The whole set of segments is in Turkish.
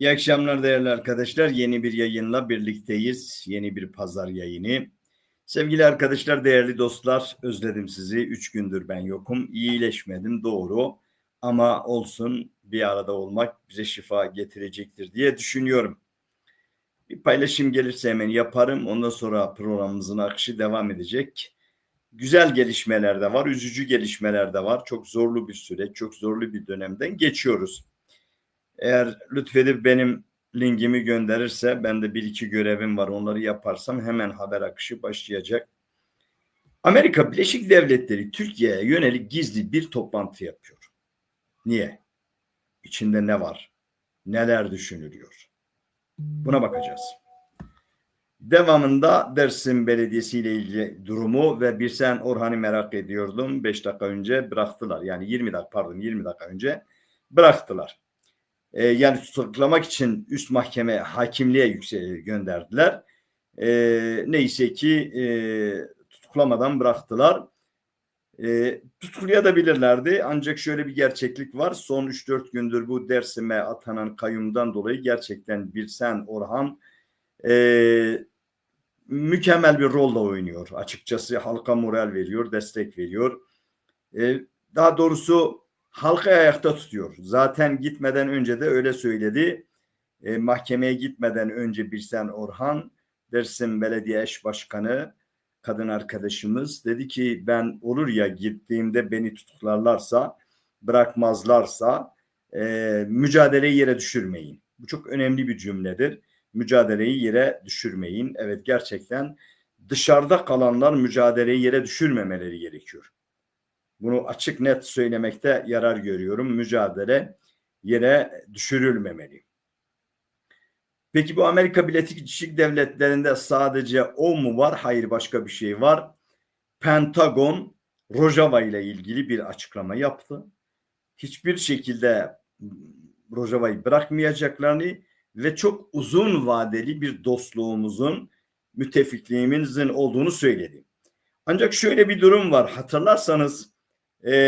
İyi akşamlar değerli arkadaşlar. Yeni bir yayınla birlikteyiz. Yeni bir pazar yayını. Sevgili arkadaşlar, değerli dostlar, özledim sizi. 3 gündür ben yokum. İyileşmedim, doğru. Ama olsun, bir arada olmak bize şifa getirecektir diye düşünüyorum. Bir paylaşım gelirse hemen yaparım. Ondan sonra programımızın akışı devam edecek. Güzel gelişmeler de var, üzücü gelişmeler de var. Çok zorlu bir süreç, çok zorlu bir dönemden geçiyoruz. Eğer lütfedip benim linkimi gönderirse, ben de bir iki görevim var, onları yaparsam hemen haber akışı başlayacak. Amerika Birleşik Devletleri Türkiye'ye yönelik gizli bir toplantı yapıyor. Niye? İçinde ne var? Neler düşünülüyor? Buna bakacağız. Devamında Dersim Belediyesi ile ilgili durumu ve Birsen Orhan'ı merak ediyordum. 5 dakika önce bıraktılar. Yani 20 dakika önce bıraktılar. Yani tutuklamak için üst mahkeme hakimliğe gönderdiler. Neyse ki tutuklamadan bıraktılar. Tutuklayabilirlerdi. Ancak şöyle bir gerçeklik var. Son 3-4 gündür bu Dersim'e atanan kayyumdan dolayı gerçekten Birsen Orhan mükemmel bir rol da oynuyor. Açıkçası halka moral veriyor, destek veriyor. Daha doğrusu halkı ayakta tutuyor. Zaten gitmeden önce de öyle söyledi. Mahkemeye gitmeden önce Birsen Orhan, Dersim Belediye Eş Başkanı, kadın arkadaşımız dedi ki ben olur ya gittiğimde beni tutuklarlarsa, bırakmazlarsa mücadeleyi yere düşürmeyin. Bu çok önemli bir cümledir. Mücadeleyi yere düşürmeyin. Evet, gerçekten dışarıda kalanlar mücadeleyi yere düşürmemeleri gerekiyor. Bunu açık net söylemekte yarar görüyorum. Mücadele yere düşürülmemeli. Peki bu Amerika Birleşik Devletleri'nde sadece o mu var? Hayır, başka bir şey var. Pentagon Rojava ile ilgili bir açıklama yaptı. Hiçbir şekilde Rojava'yı bırakmayacaklarını ve çok uzun vadeli bir dostluğumuzun, müttefikliğimizin olduğunu söyledi. Ancak şöyle bir durum var. Hatırlarsanız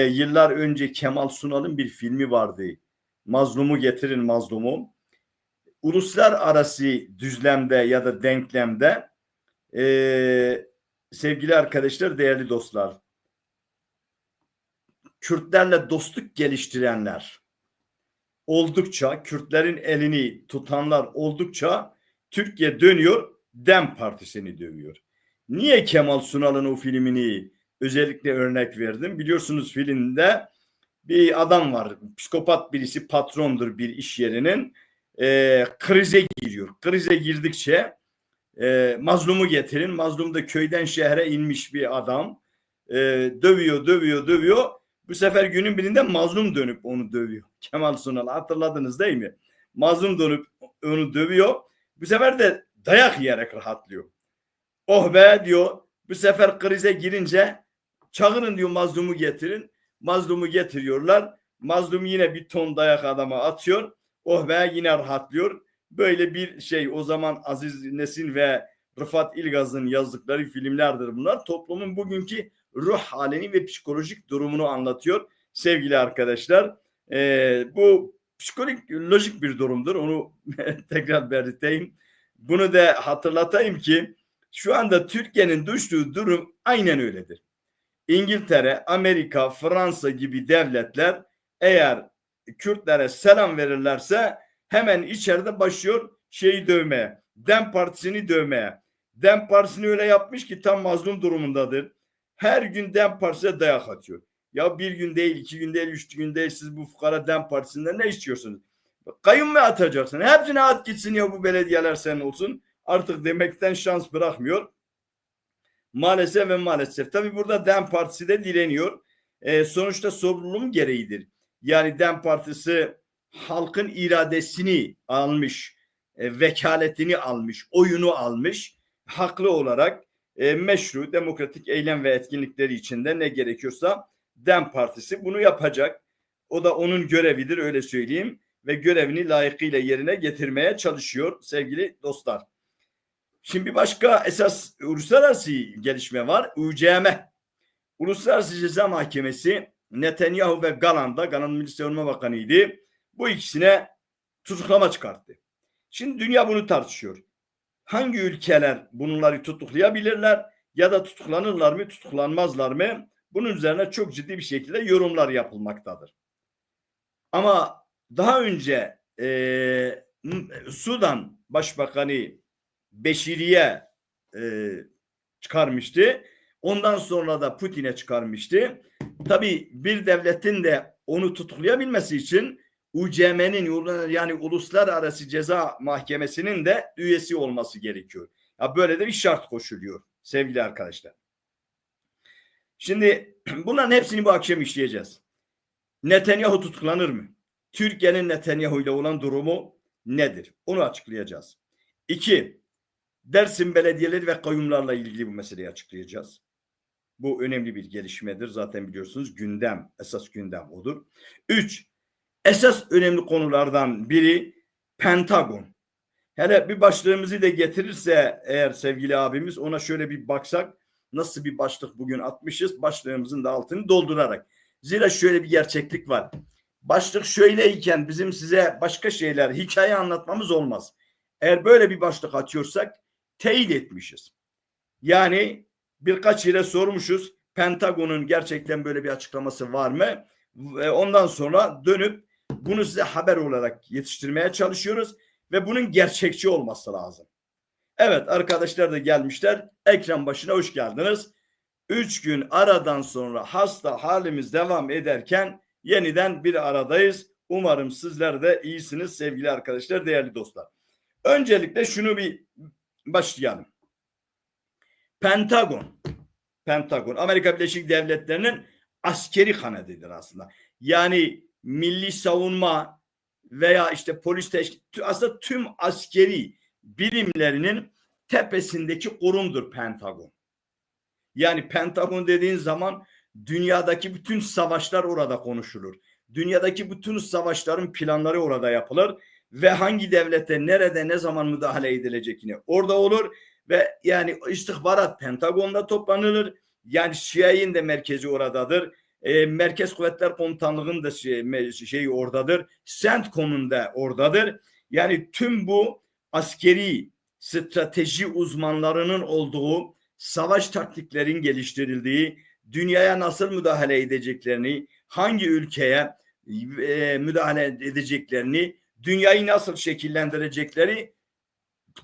yıllar önce Kemal Sunal'ın bir filmi vardı. Mazlumu getirin mazlumu. Uluslararası düzlemde ya da denklemde sevgili arkadaşlar, değerli dostlar, Kürtlerle dostluk geliştirenler oldukça, Kürtlerin elini tutanlar oldukça Türkiye dönüyor, DEM Partisi'ni dövüyor. Niye Kemal Sunal'ın o filmini özellikle örnek verdim? Biliyorsunuz filmde bir adam var, psikopat birisi, patrondur bir iş yerinin, krize giriyor. Krize girdikçe mazlumu getirin. Mazlum da köyden şehre inmiş bir adam. Dövüyor. Bu sefer günün birinde mazlum dönüp onu dövüyor. Kemal Sunal, hatırladınız değil mi? Mazlum dönüp onu dövüyor. Bu sefer de dayak yiyerek rahatlıyor. Oh be diyor. Bu sefer krize girince çağırın diyor, mazlumu getirin. Mazlumu getiriyorlar. Mazlum yine bir ton dayak adama atıyor. Oh be, yine rahatlıyor. Böyle bir şey, o zaman Aziz Nesin ve Rıfat İlgaz'ın yazdıkları filmlerdir bunlar. Toplumun bugünkü ruh halini ve psikolojik durumunu anlatıyor sevgili arkadaşlar. Bu psikolojik bir durumdur. Onu tekrar belirteyim. Bunu da hatırlatayım ki şu anda Türkiye'nin düştüğü durum aynen öyledir. İngiltere, Amerika, Fransa gibi devletler eğer Kürtlere selam verirlerse hemen içeride başlıyor şeyi dövmeye. DEM Partisi'ni dövmeye. DEM Partisi'ni öyle yapmış ki tam mazlum durumundadır. Her gün DEM Partisi'ne dayak atıyor. Ya bir gün değil, 2 gün değil, 3 gün değil, siz bu fukara DEM Partisi'nden ne istiyorsunuz? Kayyum mu atacaksın? Hepsine at gitsin ya, bu belediyeler senin olsun. Artık demekten şans bırakmıyor. Maalesef ve maalesef. Tabii burada DEM Partisi de direniyor. Sonuçta sorumluluğum gereğidir. Yani DEM Partisi halkın iradesini almış, vekaletini almış, oyunu almış. Haklı olarak meşru, demokratik eylem ve etkinlikleri içinde ne gerekiyorsa DEM Partisi bunu yapacak. O da onun görevidir, öyle söyleyeyim. Ve görevini layıkıyla yerine getirmeye çalışıyor sevgili dostlar. Şimdi başka esas uluslararası gelişme var. UCM, Uluslararası Ceza Mahkemesi, Netanyahu ve Galland'a, Galland Milli Savunma Bakanı'ydı. Bu ikisine tutuklama çıkarttı. Şimdi dünya bunu tartışıyor. Hangi ülkeler bunları tutuklayabilirler ya da tutuklanırlar mı, tutuklanmazlar mı? Bunun üzerine çok ciddi bir şekilde yorumlar yapılmaktadır. Ama daha önce Sudan Başbakanı Beşiri'ye çıkarmıştı. Ondan sonra da Putin'e çıkarmıştı. Tabii bir devletin de onu tutuklayabilmesi için UCM'nin yani Uluslararası Ceza Mahkemesi'nin de üyesi olması gerekiyor. Ya böyle de bir şart koşuluyor sevgili arkadaşlar. Şimdi bunların hepsini bu akşam işleyeceğiz. Netanyahu tutuklanır mı? Türkiye'nin Netanyahu ile olan durumu nedir? Onu açıklayacağız. 2. Dersim belediyeleri ve kayyumlarla ilgili bu meseleyi açıklayacağız. Bu önemli bir gelişmedir. Zaten biliyorsunuz gündem, esas gündem odur. 3. Esas önemli konulardan biri Pentagon. Hele bir başlığımızı da getirirse eğer sevgili abimiz ona şöyle bir baksak nasıl bir başlık bugün atmışız başlığımızın da altını doldurarak. Zira şöyle bir gerçeklik var. Başlık şöyleyken bizim size başka şeyler, hikaye anlatmamız olmaz. Eğer böyle bir başlık atıyorsak teyit etmişiz. Yani birkaç yere sormuşuz. Pentagon'un gerçekten böyle bir açıklaması var mı? Ve ondan sonra dönüp bunu size haber olarak yetiştirmeye çalışıyoruz ve bunun gerçekçi olması lazım. Evet arkadaşlar da gelmişler. Ekran başına hoş geldiniz. 3 gün aradan sonra hasta halimiz devam ederken yeniden bir aradayız. Umarım sizler de iyisiniz sevgili arkadaşlar, değerli dostlar. Öncelikle şunu bir başlayalım. Pentagon, Amerika Birleşik Devletleri'nin askeri kanadıdır aslında. Yani milli savunma veya işte polis teşkilatı, aslında tüm askeri birimlerinin tepesindeki kurumdur Pentagon. Yani Pentagon dediğin zaman dünyadaki bütün savaşlar orada konuşulur. Dünyadaki bütün savaşların planları orada yapılır ve hangi devlete nerede ne zaman müdahale edilecek yine orada olur ve yani istihbarat Pentagon'da toplanılır. Yani CIA'nin de merkezi oradadır. Merkez Kuvvetler Komutanlığı'nın da şeyi oradadır. CENTCOM'un da oradadır. Yani tüm bu askeri strateji uzmanlarının olduğu, savaş taktiklerin geliştirildiği, dünyaya nasıl müdahale edeceklerini, hangi ülkeye müdahale edeceklerini, dünyayı nasıl şekillendirecekleri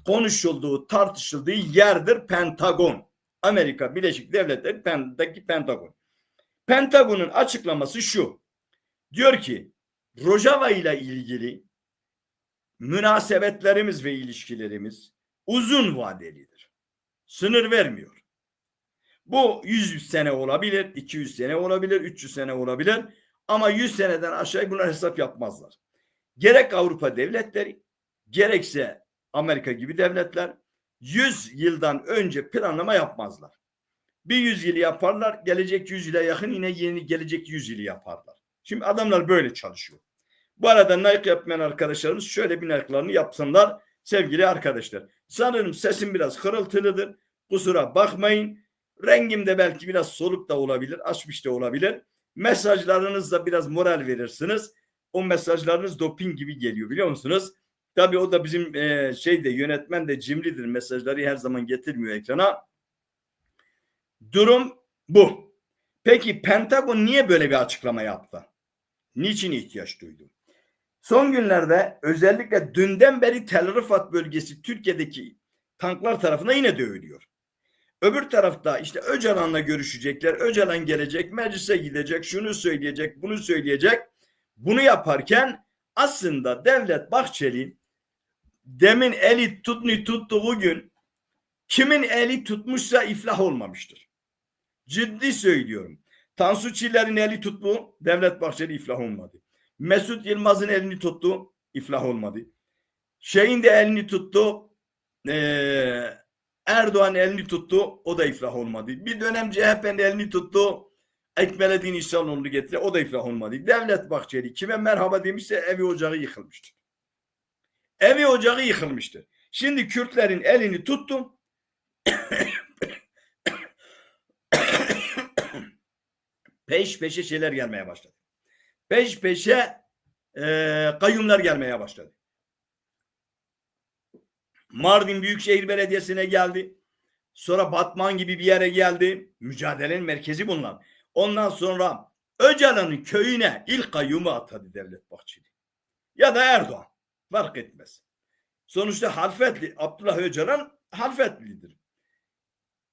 konuşulduğu, tartışıldığı yerdir Pentagon. Amerika Birleşik Devletleri'ndeki Pentagon. Pentagon'un açıklaması şu. Diyor ki Rojava ile ilgili münasebetlerimiz ve ilişkilerimiz uzun vadelidir. Sınır vermiyor. Bu 100 sene olabilir, 200 sene olabilir, 300 sene olabilir ama 100 seneden aşağı bunlar hesap yapmazlar. Gerek Avrupa devletleri, gerekse Amerika gibi devletler 100 yıldan önce planlama yapmazlar. Bir 100 yılı yaparlar, gelecek 100 yıla yakın yine yeni gelecek 100 yılı yaparlar. Şimdi adamlar böyle çalışıyor. Bu arada naik yapmayan arkadaşlarımız şöyle bir naiklarını yapsınlar sevgili arkadaşlar. Sanırım sesim biraz kırıltılıdır. Kusura bakmayın. Rengim de belki biraz soluk da olabilir, açmış da olabilir. Mesajlarınızda biraz moral verirsiniz. O mesajlarınız doping gibi geliyor biliyor musunuz? Tabii o da bizim yönetmen de cimridir. Mesajları her zaman getirmiyor ekrana. Durum bu. Peki Pentagon niye böyle bir açıklama yaptı? Niçin ihtiyaç duydu? Son günlerde özellikle dünden beri Tel Rifat bölgesi Türkiye'deki tanklar tarafından yine dövülüyor. Öbür tarafta işte Öcalan'la görüşecekler. Öcalan gelecek, meclise gidecek, şunu söyleyecek, bunu söyleyecek. Bunu yaparken aslında Devlet Bahçeli demin eli tuttuğu gün kimin eli tutmuşsa iflah olmamıştır. Ciddi söylüyorum. Tansu Çiller'in eli tuttu, Devlet Bahçeli iflah olmadı. Mesut Yılmaz'ın elini tuttu, iflah olmadı. Şeyin de elini tuttu, Erdoğan elini tuttu, o da iflah olmadı. Bir dönem CHP'nin elini tuttu, Ekmelettin İhsanoğlu getirdi, o da iflah olmadı. Devlet Bahçeli kime merhaba demişse evi ocağı yıkılmıştır. Evi ocağı yıkılmıştır. Şimdi Kürtlerin elini tuttu. Peş peşe şeyler gelmeye başladı. Peş peşe kayyumlar gelmeye başladı. Mardin Büyükşehir Belediyesi'ne geldi. Sonra Batman gibi bir yere geldi. Mücadelenin merkezi bunlar. Ondan sonra Öcalan'ın köyüne ilk kayyumu atadı Devlet Bahçeli. Ya da Erdoğan. Fark etmez. Sonuçta Halfetli, Abdullah Öcalan Halfetlidir.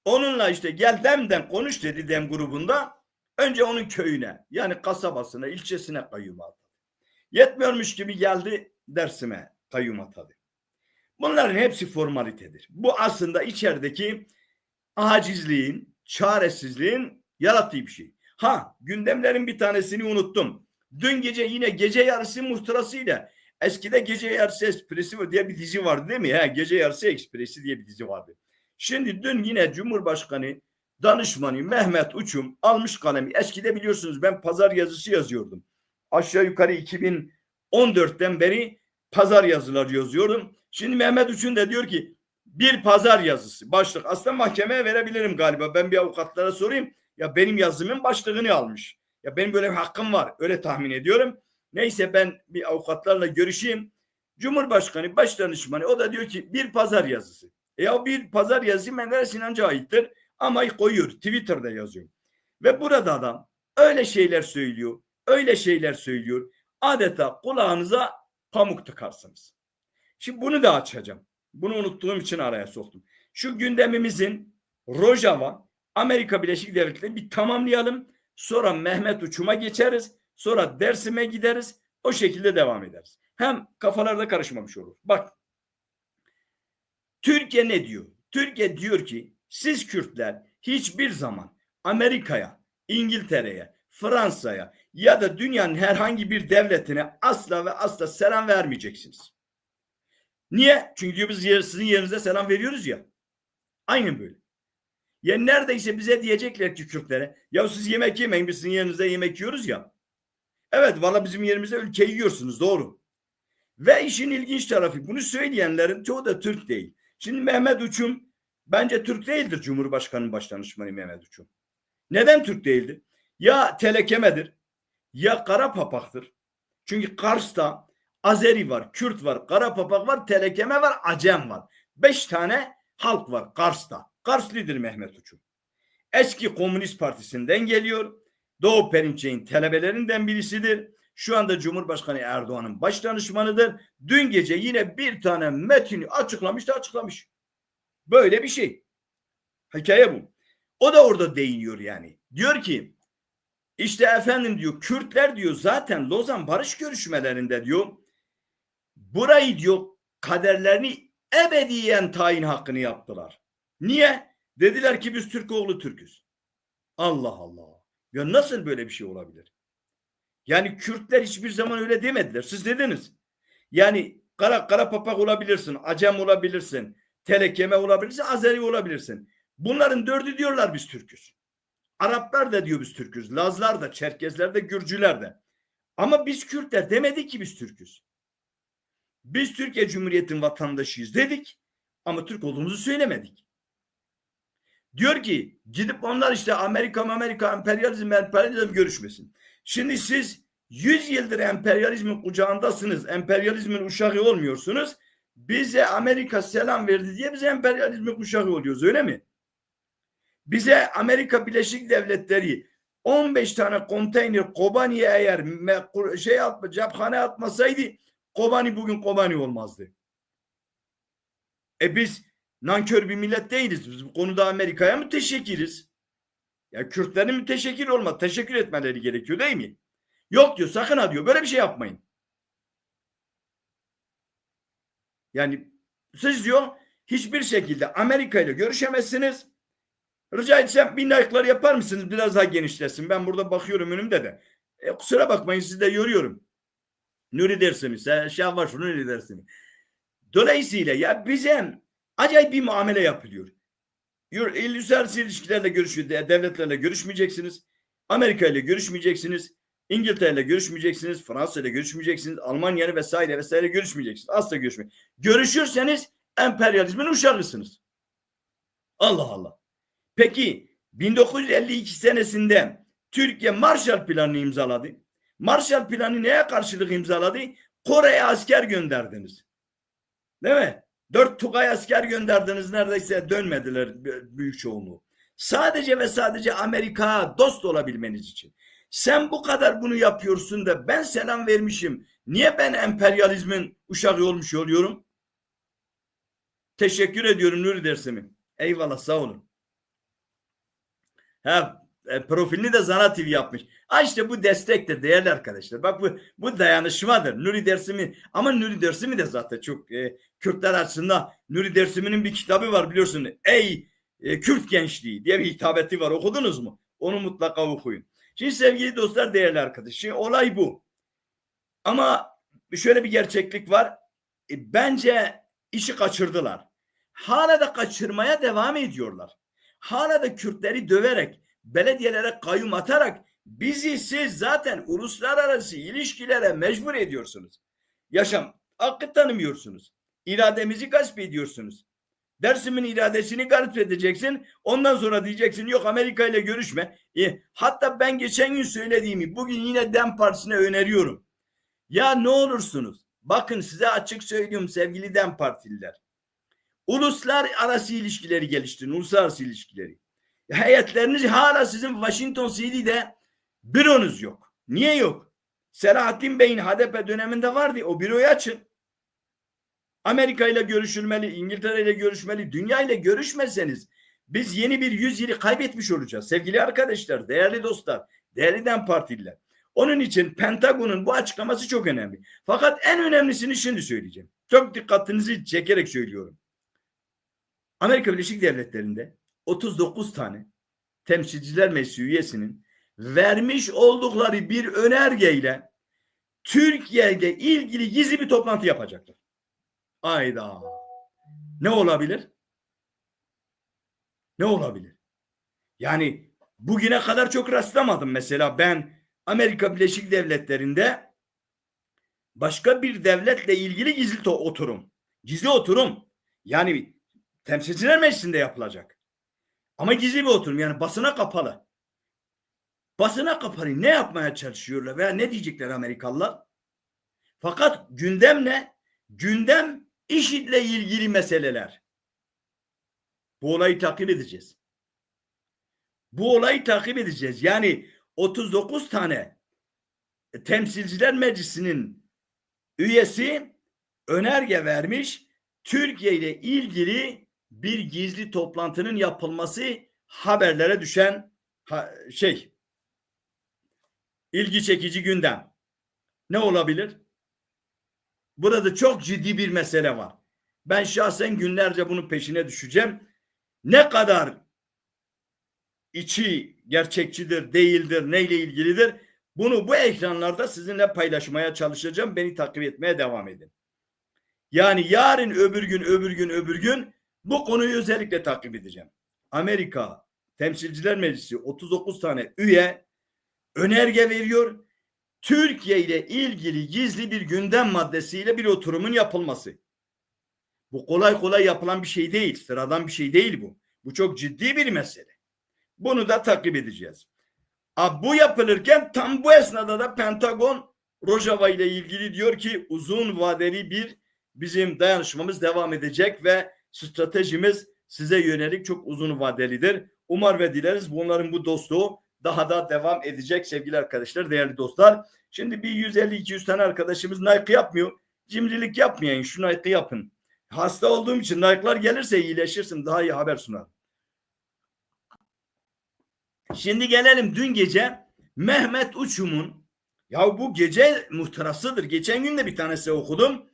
Onunla işte gel demden konuş dedi dem grubunda. Önce onun köyüne yani kasabasına, ilçesine kayyum atadı. Yetmiyormuş gibi geldi Dersim'e kayyum atadı. Bunların hepsi formalitedir. Bu aslında içerideki acizliğin, çaresizliğin yarattığı bir şey. Ha, gündemlerin bir tanesini unuttum. Dün gece yine Gece Yarısı muhtırasıyla eskide Gece Yarısı Ekspresi diye bir dizi vardı değil mi? Ha, Gece Yarısı Ekspresi diye bir dizi vardı. Şimdi dün yine Cumhurbaşkanı danışmanı Mehmet Uçum almış kalemi. Eskide biliyorsunuz ben pazar yazısı yazıyordum. Aşağı yukarı 2014'ten beri pazar yazıları yazıyorum. Şimdi Mehmet Uçum da diyor ki bir pazar yazısı başlık. Aslında mahkemeye verebilirim galiba. Ben bir avukatlara sorayım. Ya benim yazımın başlığını almış. Ya benim böyle bir hakkım var. Öyle tahmin ediyorum. Neyse ben bir avukatlarla görüşeyim. Cumhurbaşkanı başdanışmanı o da diyor ki bir pazar yazısı. Ya bir pazar yazısı Menderes İnanç'a aittir. Ama koyuyor. Twitter'da yazıyor. Ve burada adam öyle şeyler söylüyor. Öyle şeyler söylüyor. Adeta kulağınıza pamuk tıkarsınız. Şimdi bunu da açacağım. Bunu unuttuğum için araya soktum. Şu gündemimizin Rojava, Amerika Birleşik Devletleri bir tamamlayalım. Sonra Mehmet Uçum'a geçeriz. Sonra Dersim'e gideriz. O şekilde devam ederiz. Hem kafalarda karışmamış olur. Bak. Türkiye ne diyor? Türkiye diyor ki siz Kürtler hiçbir zaman Amerika'ya, İngiltere'ye, Fransa'ya ya da dünyanın herhangi bir devletine asla ve asla selam vermeyeceksiniz. Niye? Çünkü diyor biz sizin yerinize selam veriyoruz ya. Aynen böyle. Yani neredeyse bize diyecekler ki Kürtlere ya siz yemek yemeyin biz sizin yerinizde yemek yiyoruz ya. Evet valla bizim yerimizde ülkeyi yiyorsunuz doğru. Ve işin ilginç tarafı bunu söyleyenlerin çoğu da Türk değil. Şimdi Mehmet Uçum bence Türk değildir Cumhurbaşkanı'nın başdanışmanı Mehmet Uçum. Neden Türk değildir? Ya telekemedir ya kara papaktır. Çünkü Kars'ta Azeri var, Kürt var, kara papak var, telekeme var, Acem var. 5 tane halk var Kars'ta. Karslıdır Mehmet Uçum. Eski Komünist Partisi'nden geliyor. Doğu Perinçek'in talebelerinden birisidir. Şu anda Cumhurbaşkanı Erdoğan'ın başdanışmanıdır. Dün gece yine bir tane metini açıklamış. Böyle bir şey. Hikaye bu. O da orada değiniyor yani. Diyor ki işte efendim diyor Kürtler diyor zaten Lozan barış görüşmelerinde diyor burayı diyor kaderlerini ebediyen tayin hakkını yaptılar. Niye? Dediler ki biz Türkoğlu Türk'üz. Allah Allah. Ya nasıl böyle bir şey olabilir? Yani Kürtler hiçbir zaman öyle demediler. Siz dediniz. Yani kara papak olabilirsin, Acem olabilirsin, telekeme olabilirsin, Azeri olabilirsin. Bunların dördü diyorlar biz Türk'üz. Araplar da diyor biz Türk'üz. Lazlar da, Çerkezler de, Gürcüler de. Ama biz Kürtler demedik ki biz Türk'üz. Biz Türkiye Cumhuriyeti'nin vatandaşıyız dedik ama Türk olduğumuzu söylemedik. Diyor ki gidip onlar işte Amerika emperyalizm görüşmesin. Şimdi siz 100 yıldır emperyalizmin kucağındasınız. Emperyalizmin uşağı olmuyorsunuz. Bize Amerika selam verdi diye biz emperyalizmin kuşağı oluyoruz öyle mi? Bize Amerika Birleşik Devletleri 15 tane konteyner Kobani'ye eğer cephane atmasaydı Kobani bugün Kobani olmazdı. Biz nankör bir millet değiliz. Biz bu konuda Amerika'ya müteşekkiriz. Ya Kürtlerin müteşekkir olma, teşekkür etmeleri gerekiyor değil mi? Yok diyor, sakın ha diyor. Böyle bir şey yapmayın. Yani siz diyor hiçbir şekilde Amerika ile görüşemezsiniz. Rica etsem bin like'lar yapar mısınız? Biraz daha genişlesin. Ben burada bakıyorum önümde de. Kusura bakmayın sizi de yoruyorum. Nuri dersiniz. Şahvaş Nuri dersiniz. Dolayısıyla ya bize acayip bir muamele yapılıyor. Uluslararası ilişkilerle görüşüyor. Devletlerle görüşmeyeceksiniz. Amerika ile görüşmeyeceksiniz. İngiltere ile görüşmeyeceksiniz. Fransa ile görüşmeyeceksiniz. Almanya ile vesaire görüşmeyeceksiniz. Asla görüşmeyin. Görüşürseniz emperyalizmin uşağısınız. Allah Allah. Peki 1952 senesinde Türkiye Marshall Planı'nı imzaladı. Marshall Planı neye karşılık imzaladı? Kore'ye asker gönderdiniz. Değil mi? 4 Tugay asker gönderdiniz, neredeyse dönmediler büyük çoğunluğu. Sadece ve sadece Amerika'ya dost olabilmeniz için. Sen bu kadar bunu yapıyorsun da ben selam vermişim. Niye ben emperyalizmin uşağı olmuş oluyorum? Teşekkür ediyorum Nuri Dersim'im. Eyvallah, sağ olun. Profilini de Zana TV yapmış. İşte bu destektir değerli arkadaşlar. Bak bu dayanışmadır. Nuri Dersim'i, ama Nuri Dersim'i de zaten çok Kürtler açısından Nuri Dersim'in bir kitabı var biliyorsun. Ey Kürt gençliği diye bir hitabeti var. Okudunuz mu? Onu mutlaka okuyun. Şimdi sevgili dostlar, değerli arkadaşlar. Şimdi olay bu. Ama şöyle bir gerçeklik var. Bence işi kaçırdılar. Hala da kaçırmaya devam ediyorlar. Hala da Kürtleri döverek, belediyelere kayyum atarak bizi siz zaten uluslararası ilişkilere mecbur ediyorsunuz. Hakkı tanımıyorsunuz. İrademizi gasp ediyorsunuz. Dersim'in iradesini gasp edeceksin. Ondan sonra diyeceksin yok Amerika ile görüşme. Hatta ben geçen gün söylediğimi bugün yine DEM Partisi'ne öneriyorum. Ya ne olursunuz. Bakın size açık söylüyorum sevgili DEM Partililer. Uluslararası ilişkileri geliştirin. Uluslararası ilişkileri. Heyetleriniz hala sizin Washington CD'de büronuz yok. Niye yok? Selahattin Bey'in HDP döneminde vardı. O büroyu açın. Amerika ile görüşülmeli, İngiltere ile görüşmeli, dünya ile görüşmezseniz biz yeni bir yüzyılı kaybetmiş olacağız. Sevgili arkadaşlar, değerli dostlar, değerli DEM Partililer. Onun için Pentagon'un bu açıklaması çok önemli. Fakat en önemlisini şimdi söyleyeceğim. Çok dikkatinizi çekerek söylüyorum. Amerika Birleşik Devletleri'nde 39 tane temsilciler meclisi üyesinin vermiş oldukları bir önergeyle Türkiye ile ilgili gizli bir toplantı yapacaklar. Ayda. Ne olabilir? Ne olabilir? Yani bugüne kadar çok rastlamadım. Mesela ben Amerika Birleşik Devletleri'nde başka bir devletle ilgili gizli oturum. Gizli oturum. Yani Temsilciler Meclisi'nde yapılacak. Ama gizli bir oturum, yani basına kapalı. Basına kapalı ne yapmaya çalışıyorlar veya ne diyecekler Amerikalılar? Fakat gündem ne? Gündem IŞİD'le ilgili meseleler. Bu olayı takip edeceğiz. Bu olayı takip edeceğiz. Yani 39 tane Temsilciler Meclisi'nin üyesi önerge vermiş. Türkiye ile ilgili bir gizli toplantının yapılması haberlere düşen ilgi çekici gündem. Ne olabilir? Burada çok ciddi bir mesele var. Ben şahsen günlerce bunun peşine düşeceğim. Ne kadar içi gerçekçidir, değildir, neyle ilgilidir? Bunu bu ekranlarda sizinle paylaşmaya çalışacağım. Beni takip etmeye devam edin. Yani yarın öbür gün bu konuyu özellikle takip edeceğim. Amerika Temsilciler Meclisi 39 tane üye önerge veriyor. Türkiye ile ilgili gizli bir gündem maddesiyle bir oturumun yapılması. Bu kolay kolay yapılan bir şey değil. Sıradan bir şey değil bu. Bu çok ciddi bir mesele. Bunu da takip edeceğiz. Bu yapılırken tam bu esnada da Pentagon Rojava ile ilgili diyor ki uzun vadeli bir bizim dayanışmamız devam edecek ve stratejimiz size yönelik çok uzun vadelidir. Umar ve dileriz bunların bu dostluğu daha da devam edecek sevgili arkadaşlar, değerli dostlar. Şimdi bir 150-200 tane arkadaşımız Nike yapmıyor. Cimrilik yapmayın, şu Nike yapın. Hasta olduğum için Nike'lar gelirse iyileşirsin, daha iyi haber sunar. Şimdi gelelim dün gece Mehmet Uçum'un, ya bu gece muhtırasıdır. Geçen gün de bir tanesi okudum.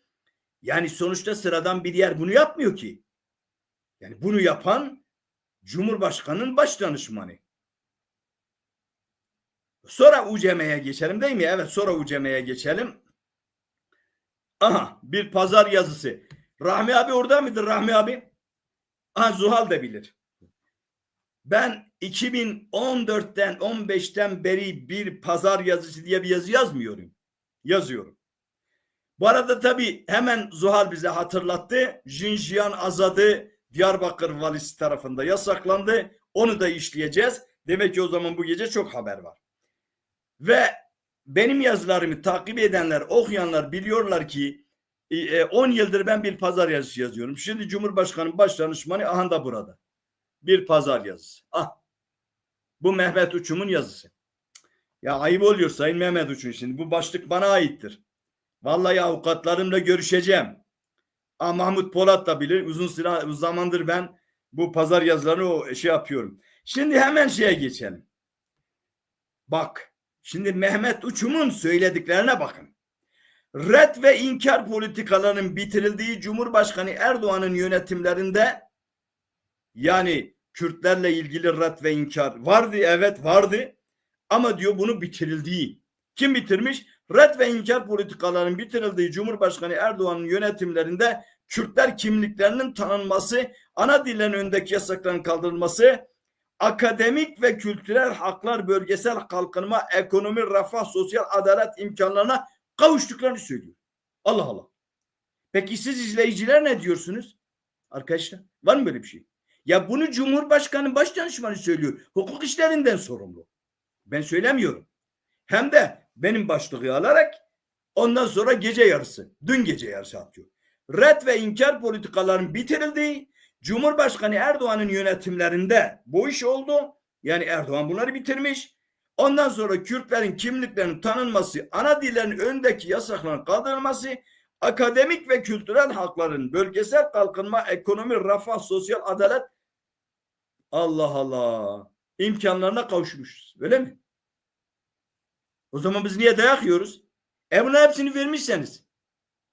Yani sonuçta sıradan bir yer bunu yapmıyor ki. Yani bunu yapan Cumhurbaşkanı'nın baş danışmanı. Sonra UCM'ye geçelim değil mi? Evet, sonra UCM'ye geçelim. Aha, bir pazar yazısı. Rahmi abi orada mıdır Rahmi abi? Zuhal da bilir. Ben 2014'ten 15'ten beri bir pazar yazısı diye bir yazı yazmıyorum. Yazıyorum. Bu arada tabii hemen Zuhal bize hatırlattı. Jinjiyan Azadı Diyarbakır valisi tarafında yasaklandı. Onu da işleyeceğiz. Demek ki o zaman bu gece çok haber var. Ve benim yazılarımı takip edenler, okuyanlar biliyorlar ki 10 yıldır ben bir pazar yazısı yazıyorum. Şimdi Cumhurbaşkanı Başdanışmanı aha da burada. Bir pazar yazısı. Ah, bu Mehmet Uçum'un yazısı. Ya ayıp oluyor Sayın Mehmet Uçum, şimdi bu başlık bana aittir. Vallahi avukatlarımla görüşeceğim. Mahmut Polat da bilir. Uzun zamandır ben bu pazar yazılarını yapıyorum. Şimdi hemen şeye geçelim. Bak. Şimdi Mehmet Uçum'un söylediklerine bakın. Red ve inkar politikalarının bitirildiği Cumhurbaşkanı Erdoğan'ın yönetimlerinde, yani Kürtlerle ilgili red ve inkar vardı, evet vardı, ama diyor bunu bitirildiği. Kim bitirmiş? Red ve inkar politikalarının bitirildiği Cumhurbaşkanı Erdoğan'ın yönetimlerinde Kürtler kimliklerinin tanınması, ana dillerin önündeki yasakların kaldırılması, akademik ve kültürel haklar, bölgesel kalkınma, ekonomi, refah, sosyal adalet imkanlarına kavuştuklarını söylüyor. Allah Allah. Peki siz izleyiciler ne diyorsunuz? Arkadaşlar var mı böyle bir şey? Ya bunu Cumhurbaşkanı Başdanışmanı söylüyor. Hukuk işlerinden sorumlu. Ben söylemiyorum. Hem de benim başlığı alarak ondan sonra gece yarısı, dün gece yarısı atıyor. Red ve inkar politikaların bitirildiği Cumhurbaşkanı Erdoğan'ın yönetimlerinde bu iş oldu. Yani Erdoğan bunları bitirmiş. Ondan sonra Kürtlerin kimliklerinin tanınması, ana dillerin önündeki yasakların kaldırılması, akademik ve kültürel hakların, bölgesel kalkınma, ekonomi, refah, sosyal adalet, Allah Allah, imkanlarına kavuşmuşuz. Öyle mi? O zaman biz niye dayak yiyoruz? Bunun hepsini vermişseniz,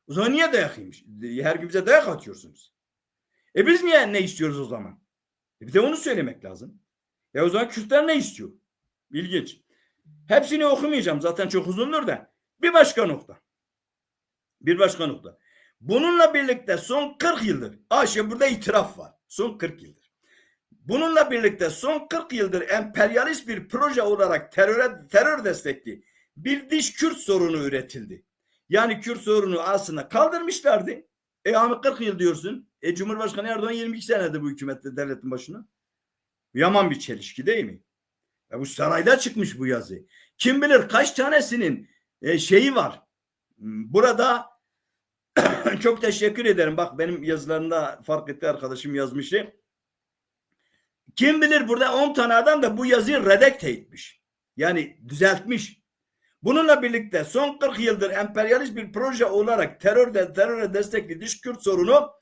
o zaman niye dayak yemiş? Her gün bize dayak atıyorsunuz. Biz niye ne istiyoruz o zaman? Bir de onu söylemek lazım. O zaman Kürtler ne istiyor? İlginç. Hepsini okumayacağım. Zaten çok uzundur da. Bir başka nokta. Bununla birlikte son 40 yıldır, burada itiraf var. Son 40 yıldır. Bununla birlikte son 40 yıldır emperyalist bir proje olarak terör destekli bir dış Kürt sorunu üretildi. Yani Kürt sorunu aslında kaldırmışlardı. Ahmet 40 yıl diyorsun. Cumhurbaşkanı Erdoğan 22 senedir bu hükümette, devletin başına. Yaman bir çelişki değil mi? Bu sarayda çıkmış bu yazı. Kim bilir kaç tanesinin şeyi var. Burada çok teşekkür ederim. Bak benim yazılarında fark etti arkadaşım yazmışı. Kim bilir burada 10 tane adam da bu yazıyı redakte etmiş. Yani düzeltmiş. Bununla birlikte son 40 yıldır emperyalist bir proje olarak teröre destekli dış Kürt sorunu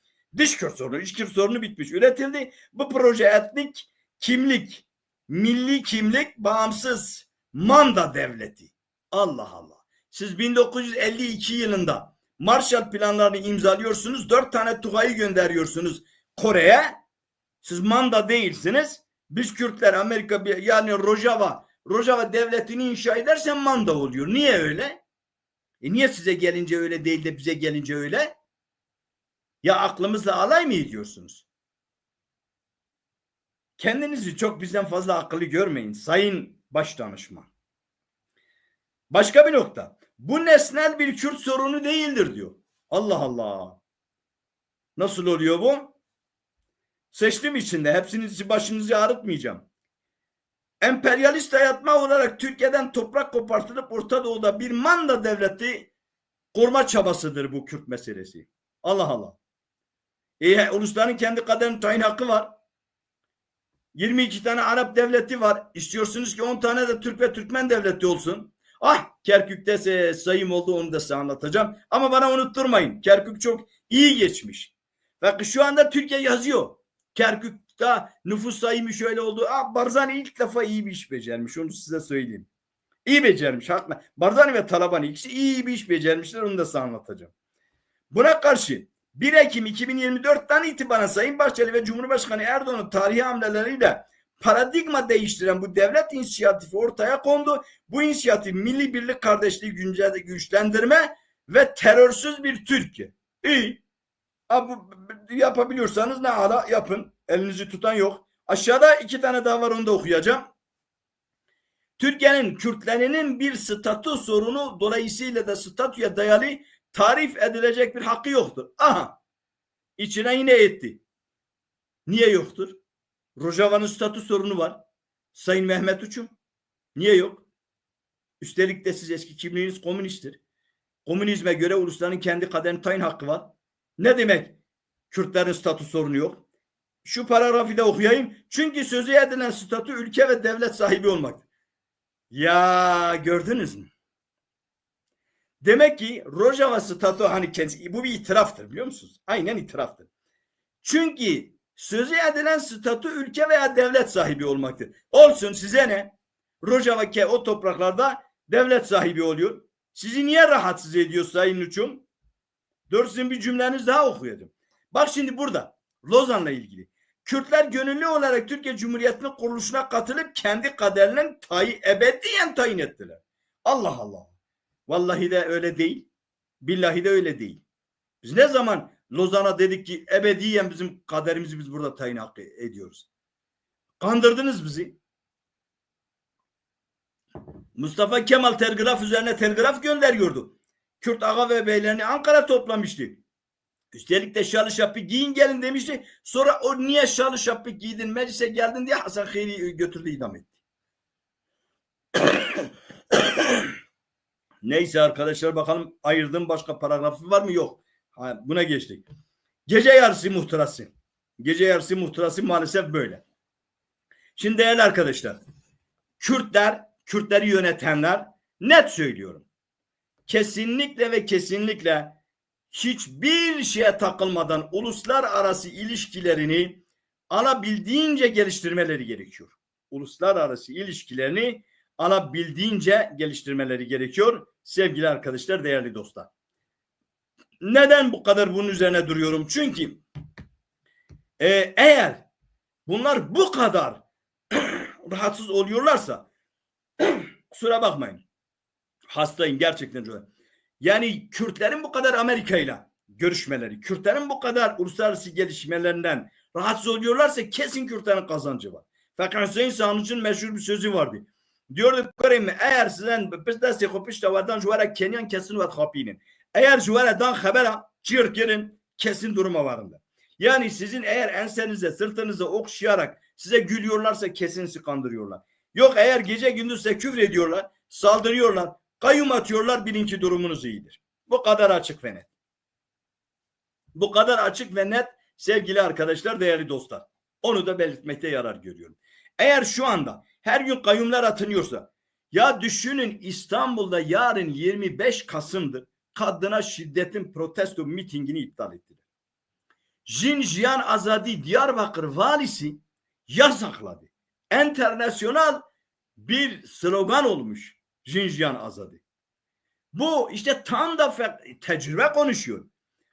bitmiş, üretildi. Bu proje etnik kimlik, milli kimlik, bağımsız manda devleti. Allah Allah. Siz 1952 yılında Marshall planlarını imzalıyorsunuz. 4 tane TUGA'yı gönderiyorsunuz Kore'ye. Siz manda değilsiniz. Biz Kürtler Amerika, yani Rojava devletini inşa edersen manda oluyor. Niye öyle? Niye size gelince öyle değil de bize gelince öyle? Ya aklımızla alay mı ediyorsunuz? Kendinizi çok bizden fazla akıllı görmeyin Sayın Başdanışman. Başka bir nokta. Bu nesnel bir Kürt sorunu değildir diyor. Allah Allah. Nasıl oluyor bu? Seçtim içinde. Hepsinizi başınızı ağrıtmayacağım. Emperyalist dayatma olarak Türkiye'den toprak kopartılıp Orta Doğu'da bir manda devleti kurma çabasıdır bu Kürt meselesi. Allah Allah. Ulusların kendi kaderini tayin hakkı var. 22 tane Arap devleti var. İstiyorsunuz ki 10 tane de Türk ve Türkmen devleti olsun. Kerkük'te sayım oldu, onu da size anlatacağım. Ama bana unutturmayın. Kerkük çok iyi geçmiş. Bakın şu anda Türkiye yazıyor. Kerkük'te nüfus sayımı şöyle oldu. Barzani ilk defa iyi bir iş becermiş. Onu size söyleyeyim. İyi becermiş. Haklı. Barzani ve Talabani ikisi iyi bir iş becermişler. Onu da size anlatacağım. Buna karşı 1 Ekim 2024'ten itibaren Sayın Bahçeli ve Cumhurbaşkanı Erdoğan'ın tarihi hamleleriyle paradigma değiştiren bu devlet inisiyatifi ortaya kondu. Bu inisiyatif milli birlik, kardeşliği güçlendirme ve terörsüz bir Türkiye. İyi. Bu yapabiliyorsanız ne ala yapın. Elinizi tutan yok. Aşağıda 2 tane daha var, onu da okuyacağım. Türkiye'nin Kürtlerinin bir statü sorunu dolayısıyla da statüye dayalı tarif edilecek bir hakkı yoktur. İçine yine etti. Niye yoktur? Rojava'nın statü sorunu var. Sayın Mehmet Uçum. Niye yok? Üstelik de siz eski kimliğiniz komünisttir. Komünizme göre ulusların kendi kaderini tayin hakkı var. Ne demek Kürtlerin statü sorunu yok? Şu paragrafı da okuyayım. Çünkü sözü edilen statü ülke ve devlet sahibi olmaktır. Ya gördünüz mü? Demek ki Rojava statü hani kendisi, bu bir itiraftır biliyor musunuz? Aynen itiraftır. Çünkü sözü edilen statü ülke veya devlet sahibi olmaktır. Olsun size ne? Rojava o topraklarda devlet sahibi oluyor. Sizi niye rahatsız ediyor Sayın Uçum? Sizin bir cümleniz daha okuyacağım. Bak şimdi burada Lozan'la ilgili. Kürtler gönüllü olarak Türkiye Cumhuriyeti'nin kuruluşuna katılıp kendi kaderlerini ebediyen tayin ettiler. Allah Allah. Vallahi de öyle değil. Billahi de öyle değil. Biz ne zaman Lozan'a dedik ki ebediyen bizim kaderimizi biz burada tayin hakkı ediyoruz. Kandırdınız bizi. Mustafa Kemal telgraf üzerine telgraf gönderiyordu. Kürt ağa ve beylerini Ankara toplamıştı. Üstelik de şalı şapı giyin gelin demişti. Sonra o niye şalı şapı giydin meclise geldin diye Hasan Kheyri götürdü idam etti. Neyse arkadaşlar bakalım ayırdığım başka paragrafı var mı? Yok. Buna geçtik. Gece yarısı muhtırası. Gece yarısı muhtırası maalesef böyle. Şimdi değerli arkadaşlar. Kürtleri yönetenler net söylüyorum. Kesinlikle ve kesinlikle hiçbir şeye takılmadan uluslararası ilişkilerini alabildiğince geliştirmeleri gerekiyor. Uluslararası ilişkilerini alabildiğince geliştirmeleri gerekiyor. Sevgili arkadaşlar, değerli dostlar. Neden bu kadar bunun üzerine duruyorum? Çünkü eğer bunlar bu kadar rahatsız oluyorlarsa kusura bakmayın. Hastayım gerçekten. Yani Kürtlerin bu kadar Amerika ile görüşmeleri, Kürtlerin bu kadar uluslararası gelişmelerinden rahatsız oluyorlarsa kesin Kürtlerin kazancı var. Fakat Hüseyin Sanıcı'nın meşhur bir sözü vardı. Diyordu eğer sizden bizde kopuşta vardan juvara Kenyan kesin var kapinin. Eğer juvaradan habera çirkirin kesin duruma varında. Yani sizin eğer ensenize sırtınıza okşayarak size gülüyorlarsa kesin sizi kandırıyorlar. Yok eğer gece gündüz size küfür ediyorlar, saldırıyorlar, kayyum atıyorlar, bilin ki durumunuz iyidir. Bu kadar açık ve net. Bu kadar açık ve net sevgili arkadaşlar, değerli dostlar. Onu da belirtmekte yarar görüyorum. Eğer şu anda her gün kayyumlar atınıyorsa, ya düşünün İstanbul'da yarın 25 Kasım'dır. Kadına şiddetin protesto mitingini iptal ettiler. Jinjiyan Azadi Diyarbakır valisi yasakladı. Enternasyonal bir slogan olmuş Jinjiyan Azadi. Bu işte tam da tecrübe konuşuyor.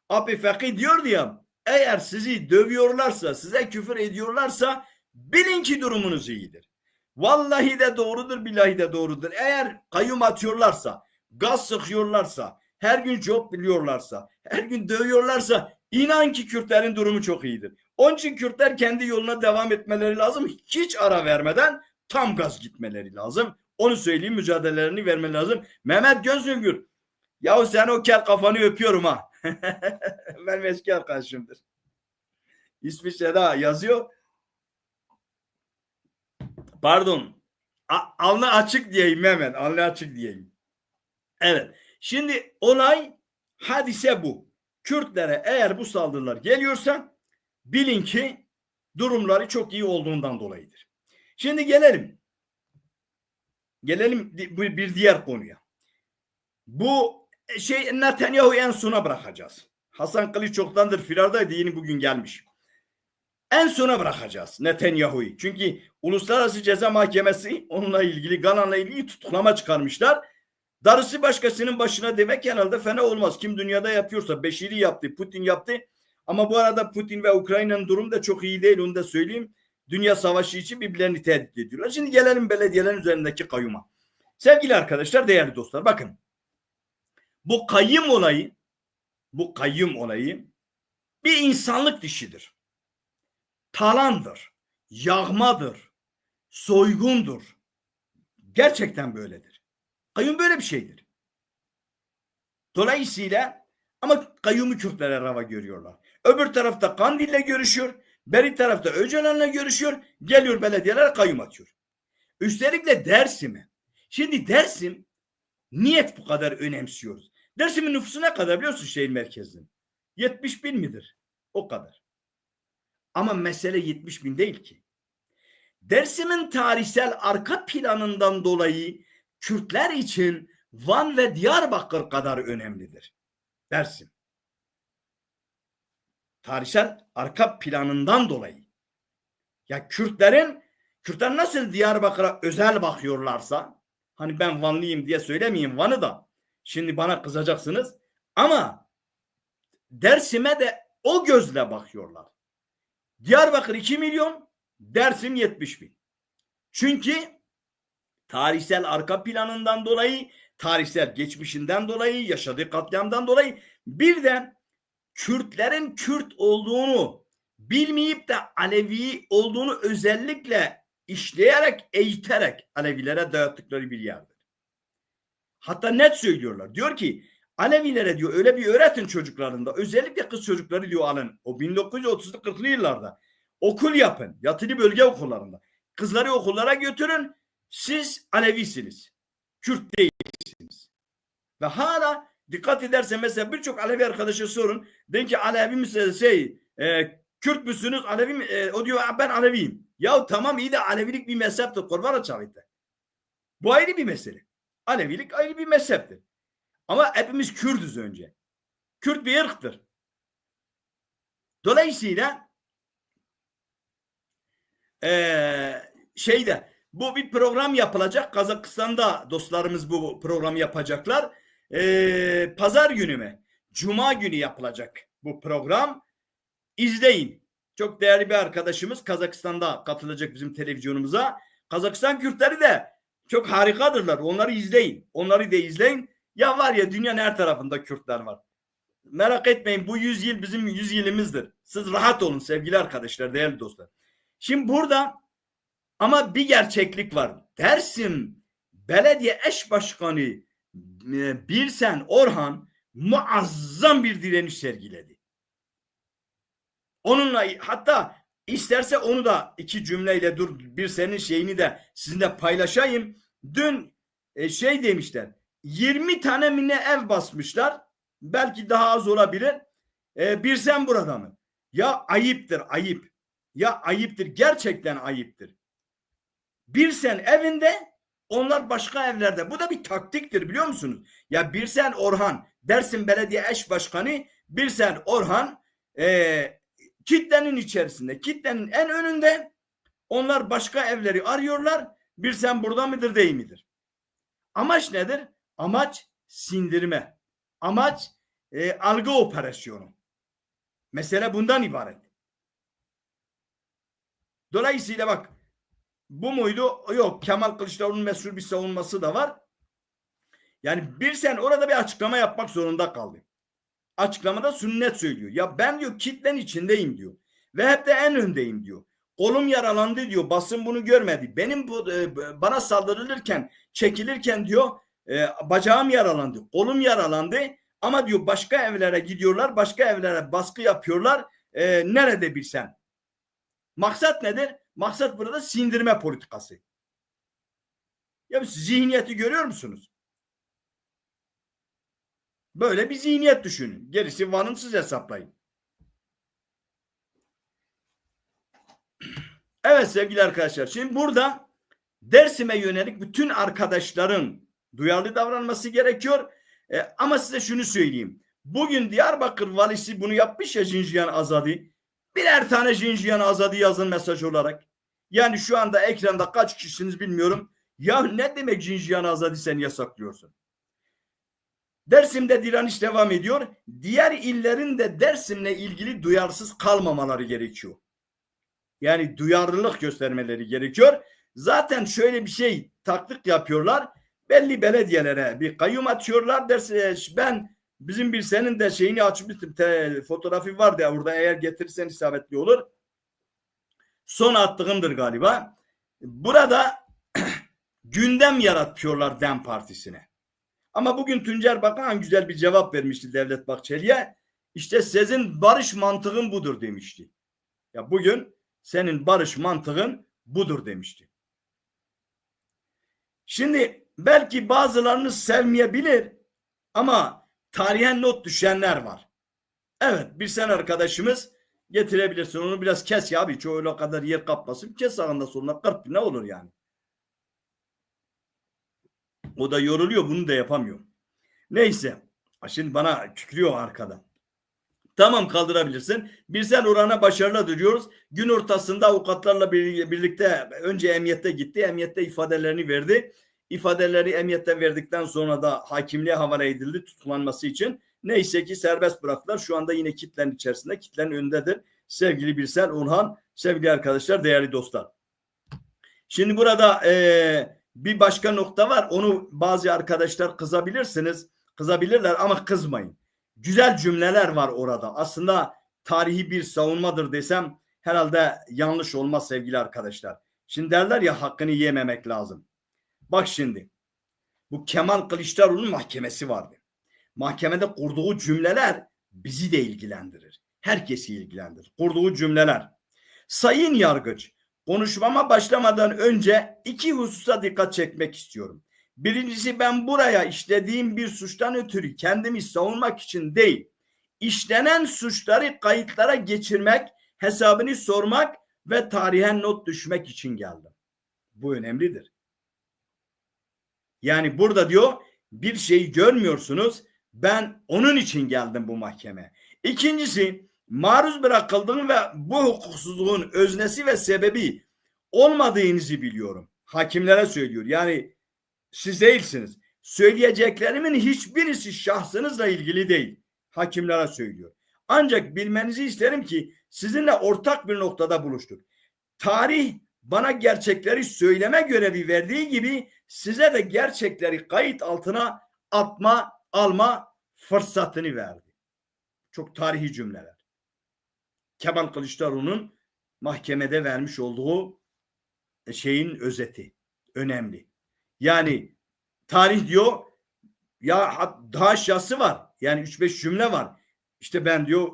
Abi Fakih diyordu ya, eğer sizi dövüyorlarsa, size küfür ediyorlarsa bilin ki durumunuz iyidir. Vallahi de doğrudur, billahi de doğrudur. Eğer kayyum atıyorlarsa, gaz sıkıyorlarsa, her gün job biliyorlarsa, her gün dövüyorlarsa inan ki Kürtlerin durumu çok iyidir. Onun için Kürtler kendi yoluna devam etmeleri lazım. Hiç ara vermeden tam gaz gitmeleri lazım. Onu söyleyeyim, mücadelelerini vermeleri lazım. Mehmet Gözüngür, yahu sen o kel kafanı öpüyorum ha. Benim eski arkadaşımdır. İsviçre'de yazıyor. Pardon. Alnı açık diyeyim Mehmet. Alnı açık diyeyim. Evet. Şimdi olay, hadise bu. Kürtlere eğer bu saldırılar geliyorsa bilin ki durumları çok iyi olduğundan dolayıdır. Şimdi gelelim bir diğer konuya. Bu Netanyahu'yu en sona bırakacağız. Hasan Kılıç çoktandır firardaydı, yeni bugün gelmiş. En sona bırakacağız Netanyahu'yu. Çünkü Uluslararası Ceza Mahkemesi onunla ilgili, Galan'la ilgili tutuklama çıkarmışlar. Darısı başkasının başına demek herhalde fena olmaz. Kim dünyada yapıyorsa, Beşiri yaptı, Putin yaptı. Ama bu arada Putin ve Ukrayna'nın durumu da çok iyi değil, onu da söyleyeyim. Dünya savaşı için birbirlerini tehdit ediyorlar. Şimdi gelelim belediyelerin üzerindeki kayyuma. Sevgili arkadaşlar, değerli dostlar, bakın. Bu kayyum olayı bir insanlık dişidir. Talandır, yağmadır, soygundur. Gerçekten böyledir. Kayyum böyle bir şeydir. Dolayısıyla ama kayyumu Kürtlere rava görüyorlar. Öbür tarafta Kandil'le görüşüyor. Beri tarafta Öcalan'la görüşüyor. Geliyor belediyeler kayyum atıyor. Üstelik de Dersim'e. Şimdi Dersim niyet bu kadar önemsiyoruz. Dersim'in nüfusu ne kadar biliyorsun şehir merkezinin? 70 bin midir? O kadar. Ama mesele 70 bin değil ki. Dersim'in tarihsel arka planından dolayı Kürtler için Van ve Diyarbakır kadar önemlidir. Dersim. Tarihsel arka planından dolayı. Ya Kürtler nasıl Diyarbakır'a özel bakıyorlarsa, hani ben Vanlıyım diye söylemeyeyim Van'ı da, şimdi bana kızacaksınız, ama Dersim'e de o gözle bakıyorlar. Diyarbakır 2 milyon, Dersim 70 bin. Çünkü tarihsel arka planından dolayı, tarihsel geçmişinden dolayı, yaşadığı katliamdan dolayı, bir de Kürtlerin Kürt olduğunu bilmeyip de Alevi olduğunu özellikle işleyerek, eğiterek Alevilere dayattıkları bir yerdir. Hatta net söylüyorlar. Diyor ki Alevilere diyor öyle bir öğretin çocuklarında, özellikle kız çocukları diyor alın. O 1930'lu 40'lı yıllarda okul yapın. Yatılı bölge okullarında. Kızları okullara götürün. Siz Alevisiniz. Kürt değilsiniz. Ve hala dikkat edersen mesela birçok Alevi arkadaşa sorun. Deyin ki Alevi misiniz? Kürt müsünüz? Alevi mi? O diyor ben Aleviyim. Ya tamam iyi de Alevilik bir mezheptir. Kurban açavite. Bu ayrı bir mesele. Alevilik ayrı bir mezheptir. Ama hepimiz Kürt'üz önce. Kürt bir ırktır. Dolayısıyla bu bir program yapılacak. Kazakistan'da dostlarımız bu programı yapacaklar. Pazar günü mü? Cuma günü yapılacak bu program. İzleyin. Çok değerli bir arkadaşımız Kazakistan'da katılacak bizim televizyonumuza. Kazakistan Kürtleri de çok harikadırlar. Onları izleyin. Onları da izleyin. Ya var ya dünyanın her tarafında Kürtler var. Merak etmeyin bu 100 yıl bizim 100 yılımızdır. Siz rahat olun sevgili arkadaşlar, değerli dostlar. Şimdi burada ama bir gerçeklik var. Dersim Belediye Eş Başkanı Birsen Orhan muazzam bir direniş sergiledi. Onunla hatta isterse onu da iki cümleyle dur bir senin şeyini de sizinle paylaşayım. Dün demişler 20 tane mi ne ev basmışlar. Belki daha az olabilir. Birsen burada mı? Ya ayıptır ayıp. Ya ayıptır gerçekten ayıptır. Birsen evinde onlar başka evlerde. Bu da bir taktiktir biliyor musunuz? Ya Birsen Orhan Dersim Belediye Eş Başkanı Birsen Orhan kitlenin içerisinde, kitlenin en önünde onlar başka evleri arıyorlar. Birsen burada mıdır değil midir? Amaç nedir? Amaç sindirme. Amaç algı operasyonu. Mesele bundan ibaret. Dolayısıyla bak bu muydu? Yok. Kemal Kılıçdaroğlu'nun meşhur bir savunması da var. Yani Birsen orada bir açıklama yapmak zorunda kaldı. Açıklamada sünnet söylüyor. Ya ben diyor kitlenin içindeyim diyor. Ve hep de en öndeyim diyor. Kolum yaralandı diyor. Basın bunu görmedi. Benim bana saldırılırken, çekilirken diyor bacağım yaralandı. Kolum yaralandı. Ama diyor başka evlere gidiyorlar. Başka evlere baskı yapıyorlar. Nerede Birsen? Maksat nedir? Maksat burada sindirme politikası. Ya zihniyeti görüyor musunuz? Böyle bir zihniyet düşünün. Gerisi Van'ın siz hesaplayın. Evet sevgili arkadaşlar. Şimdi burada Dersim'e yönelik bütün arkadaşların duyarlı davranması gerekiyor. Ama size şunu söyleyeyim. Bugün Diyarbakır valisi bunu yapmış ya Jinjiyan Azadi. Birer tane Jinjiyan Azadi yazın mesaj olarak. Yani şu anda ekranda kaç kişisiniz bilmiyorum. Ya ne demek Jinjiyan Azadi sen yasaklıyorsun? Dersim'de direniş devam ediyor. Diğer illerin de Dersim'le ilgili duyarsız kalmamaları gerekiyor. Yani duyarlılık göstermeleri gerekiyor. Zaten şöyle bir şey taktik yapıyorlar. Belli belediyelere bir kayyum atıyorlar. Derse ben bizim bir senin de şeyini açmıştım. Fotoğrafı var ya burada eğer getirirsen isabetli olur. Son attığımdır galiba. Burada gündem yaratıyorlar DEM Partisi'ne. Ama bugün Tuncer Bakan güzel bir cevap vermişti Devlet Bahçeli'ye. İşte sizin barış mantığın budur demişti. Ya bugün senin barış mantığın budur demişti. Şimdi belki bazılarınız sevmeyebilir ama tarihen not düşenler var. Evet, bir sen arkadaşımız getirebilirsin. Onu biraz kes ya abi. Hiç öyle kadar yer kapmasın. Kes sağında soluna 40 ne olur yani. O da yoruluyor. Bunu da yapamıyor. Neyse. Şimdi bana kükrüyor arkada. Tamam, kaldırabilirsin. Bir sen orana başarılı diliyoruz. Gün ortasında avukatlarla birlikte önce emniyette gitti. Emniyette ifadelerini verdi. İfadeleri emniyette verdikten sonra da hakimliğe havale edildi tutuklanması için. Neyse ki serbest bıraktılar. Şu anda yine kitlenin içerisinde. Kitlenin önündedir. Sevgili Birsel Orhan, sevgili arkadaşlar, değerli dostlar. Şimdi burada bir başka nokta var. Onu bazı arkadaşlar kızabilirler ama kızmayın. Güzel cümleler var orada. Aslında tarihi bir savunmadır desem herhalde yanlış olmaz sevgili arkadaşlar. Şimdi derler ya, hakkını yememek lazım. Bak şimdi, bu Kemal Kılıçdaroğlu'nun mahkemesi vardı. Mahkemede kurduğu cümleler bizi de ilgilendirir. Herkesi ilgilendirir. Kurduğu cümleler. Sayın yargıç, konuşmama başlamadan önce 2 hususa dikkat çekmek istiyorum. Birincisi, ben buraya işlediğim bir suçtan ötürü kendimi savunmak için değil, işlenen suçları kayıtlara geçirmek, hesabını sormak ve tarihe not düşmek için geldim. Bu önemlidir. Yani burada diyor, bir şeyi görmüyorsunuz, ben onun için geldim bu mahkemeye. İkincisi, maruz bırakıldığım ve bu hukuksuzluğun öznesi ve sebebi olmadığınızı biliyorum. Hakimlere söylüyor. Yani siz değilsiniz. Söyleyeceklerimin hiçbirisi şahsınızla ilgili değil. Hakimlere söylüyor. Ancak bilmenizi isterim ki sizinle ortak bir noktada buluştuk. Tarih bana gerçekleri söyleme görevi verdiği gibi size de gerçekleri kayıt altına alma fırsatını verdi. Çok tarihi cümleler. Kemal Kılıçdaroğlu'nun mahkemede vermiş olduğu şeyin özeti. Önemli. Yani tarih diyor ya, daha aşağısı var. Yani 3-5 cümle var. İşte ben diyor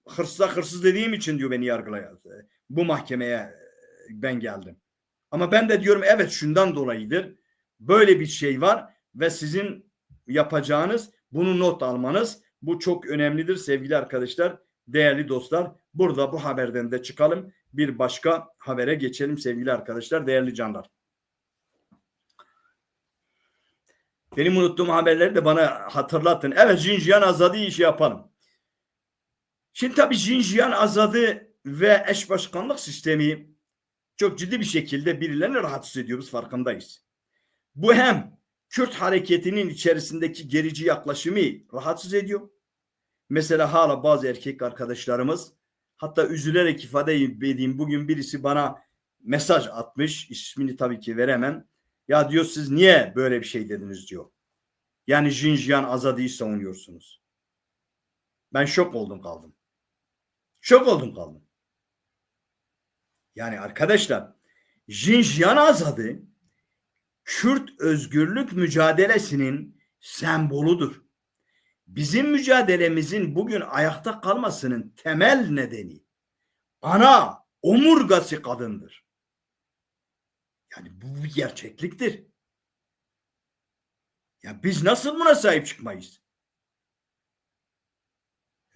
hırsız dediğim için diyor beni yargılayan. Bu mahkemeye ben geldim. Ama ben de diyorum evet, şundan dolayıdır. Böyle bir şey var ve sizin yapacağınız, bunu not almanız, bu çok önemlidir sevgili arkadaşlar, değerli dostlar. Burada bu haberden de çıkalım. Bir başka habere geçelim sevgili arkadaşlar, değerli canlar. Benim unuttuğum haberleri de bana hatırlatın. Evet, Xinjiang azadı işi yapalım. Şimdi tabii Xinjiang azadı ve eş başkanlık sistemi çok ciddi bir şekilde birilerini rahatsız ediyor. Biz farkındayız. Bu hem Kürt hareketinin içerisindeki gerici yaklaşımı rahatsız ediyor. Mesela hala bazı erkek arkadaşlarımız, hatta üzülerek ifade edeyim, bugün birisi bana mesaj atmış, ismini tabii ki veremem. Ya diyor, siz niye böyle bir şey dediniz diyor. Yani Xinjiang azadıyı savunuyorsunuz. Ben şok oldum kaldım. Şok oldum kaldım. Yani arkadaşlar, Xinjiang azadı Kürt özgürlük mücadelesinin sembolüdür. Bizim mücadelemizin bugün ayakta kalmasının temel nedeni, ana omurgası kadındır. Yani bu bir gerçekliktir. Ya biz nasıl buna sahip çıkmayız?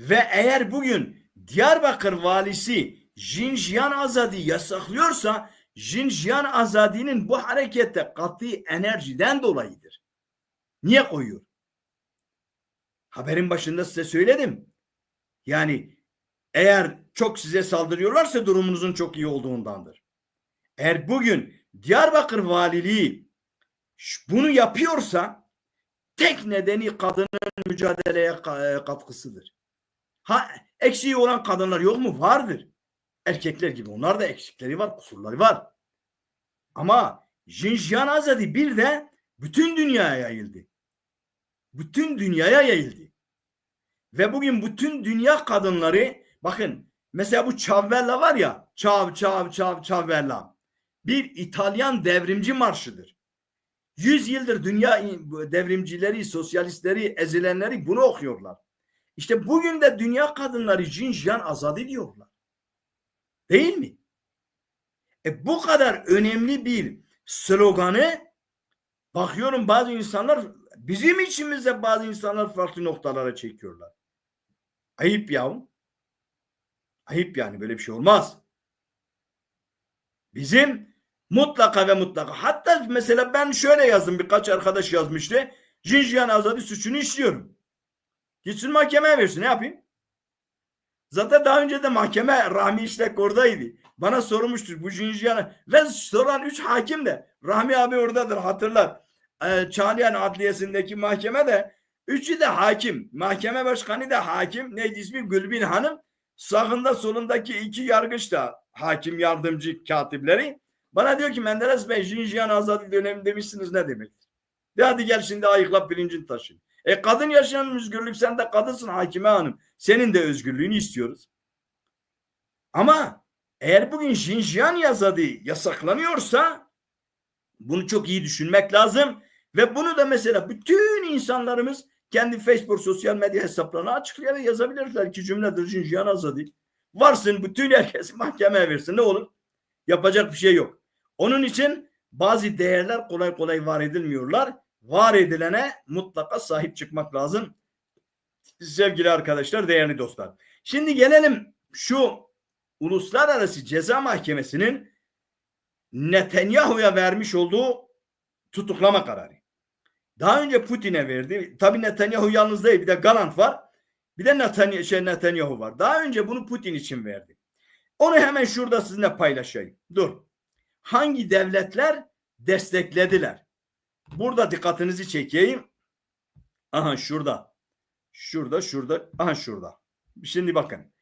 Ve eğer bugün Diyarbakır valisi Xinjiang azadi yasaklıyorsa, Xinjiang azadinin bu harekette katı enerjiden dolayıdır. Niye koyuyor? Haberin başında size söyledim. Yani eğer çok size saldırıyorlarsa durumunuzun çok iyi olduğundandır. Eğer bugün Diyarbakır valiliği bunu yapıyorsa tek nedeni kadının mücadeleye katkısıdır. Ha, eksiği olan kadınlar yok mu? Vardır. Erkekler gibi onlar da eksikleri var, kusurları var. Ama Xinjiang azadi bir de bütün dünyaya yayıldı. Bütün dünyaya yayıldı. Ve bugün bütün dünya kadınları, bakın mesela bu Çavvella var ya, Çavvella. Bir İtalyan devrimci marşıdır. 100 yıldır dünya devrimcileri, sosyalistleri, ezilenleri bunu okuyorlar. İşte bugün de dünya kadınları Xinjiang azadi diyorlar. Değil mi? Bu kadar önemli bir sloganı bakıyorum bazı insanlar bizim içimizde bazı insanlar farklı noktalara çekiyorlar. Ayıp yahu. Ayıp yani, böyle bir şey olmaz. Bizim mutlaka ve mutlaka, hatta mesela ben şöyle yazdım, birkaç arkadaş yazmıştı. Jinjiyan Azadi suçunu işliyorum. Gitsin mahkemeye versin, ne yapayım? Zaten daha önce de mahkeme Rahmi İşlek oradaydı. Bana sormuştur bu Jinjiyan'a. Ve soran 3 hakim de. Rahmi abi oradadır, hatırlar. Çağlayan Adliyesi'ndeki mahkemede 3'ü de hakim. Mahkeme başkanı da hakim. Neydi ismi? Gülbin Hanım. Sağında solundaki 2 yargıç da hakim yardımcı katipleri. Bana diyor ki Menderes Bey, Jinjiyan Azadi dönemi demişsiniz, ne demek? De hadi gel şimdi ayıkla pirincin taşı. Kadın yaşayan özgürlük, sen de kadınsın hakime hanım. Senin de özgürlüğünü istiyoruz. Ama eğer bugün Jinjiyan Azadi yasaklanıyorsa bunu çok iyi düşünmek lazım. Ve bunu da mesela bütün insanlarımız kendi Facebook sosyal medya hesaplarına açıklayarak yazabilirler. 2 cümledir Jinjiyan Azadi. Varsın bütün herkes mahkemeye versin, ne olur? Yapacak bir şey yok. Onun için bazı değerler kolay kolay var edilmiyorlar. Var edilene mutlaka sahip çıkmak lazım. Sevgili arkadaşlar, değerli dostlar. Şimdi gelelim şu Uluslararası Ceza Mahkemesi'nin Netanyahu'ya vermiş olduğu tutuklama kararı. Daha önce Putin'e verdi. Tabii Netanyahu yalnız değil, bir de Gallant var. Bir de Netanyahu var. Daha önce bunu Putin için verdi. Onu hemen şurada sizinle paylaşayım. Dur. Hangi devletler desteklediler? Burada dikkatinizi çekeyim. Aha şurada. Şurada. Aha şurada. Şimdi bakın.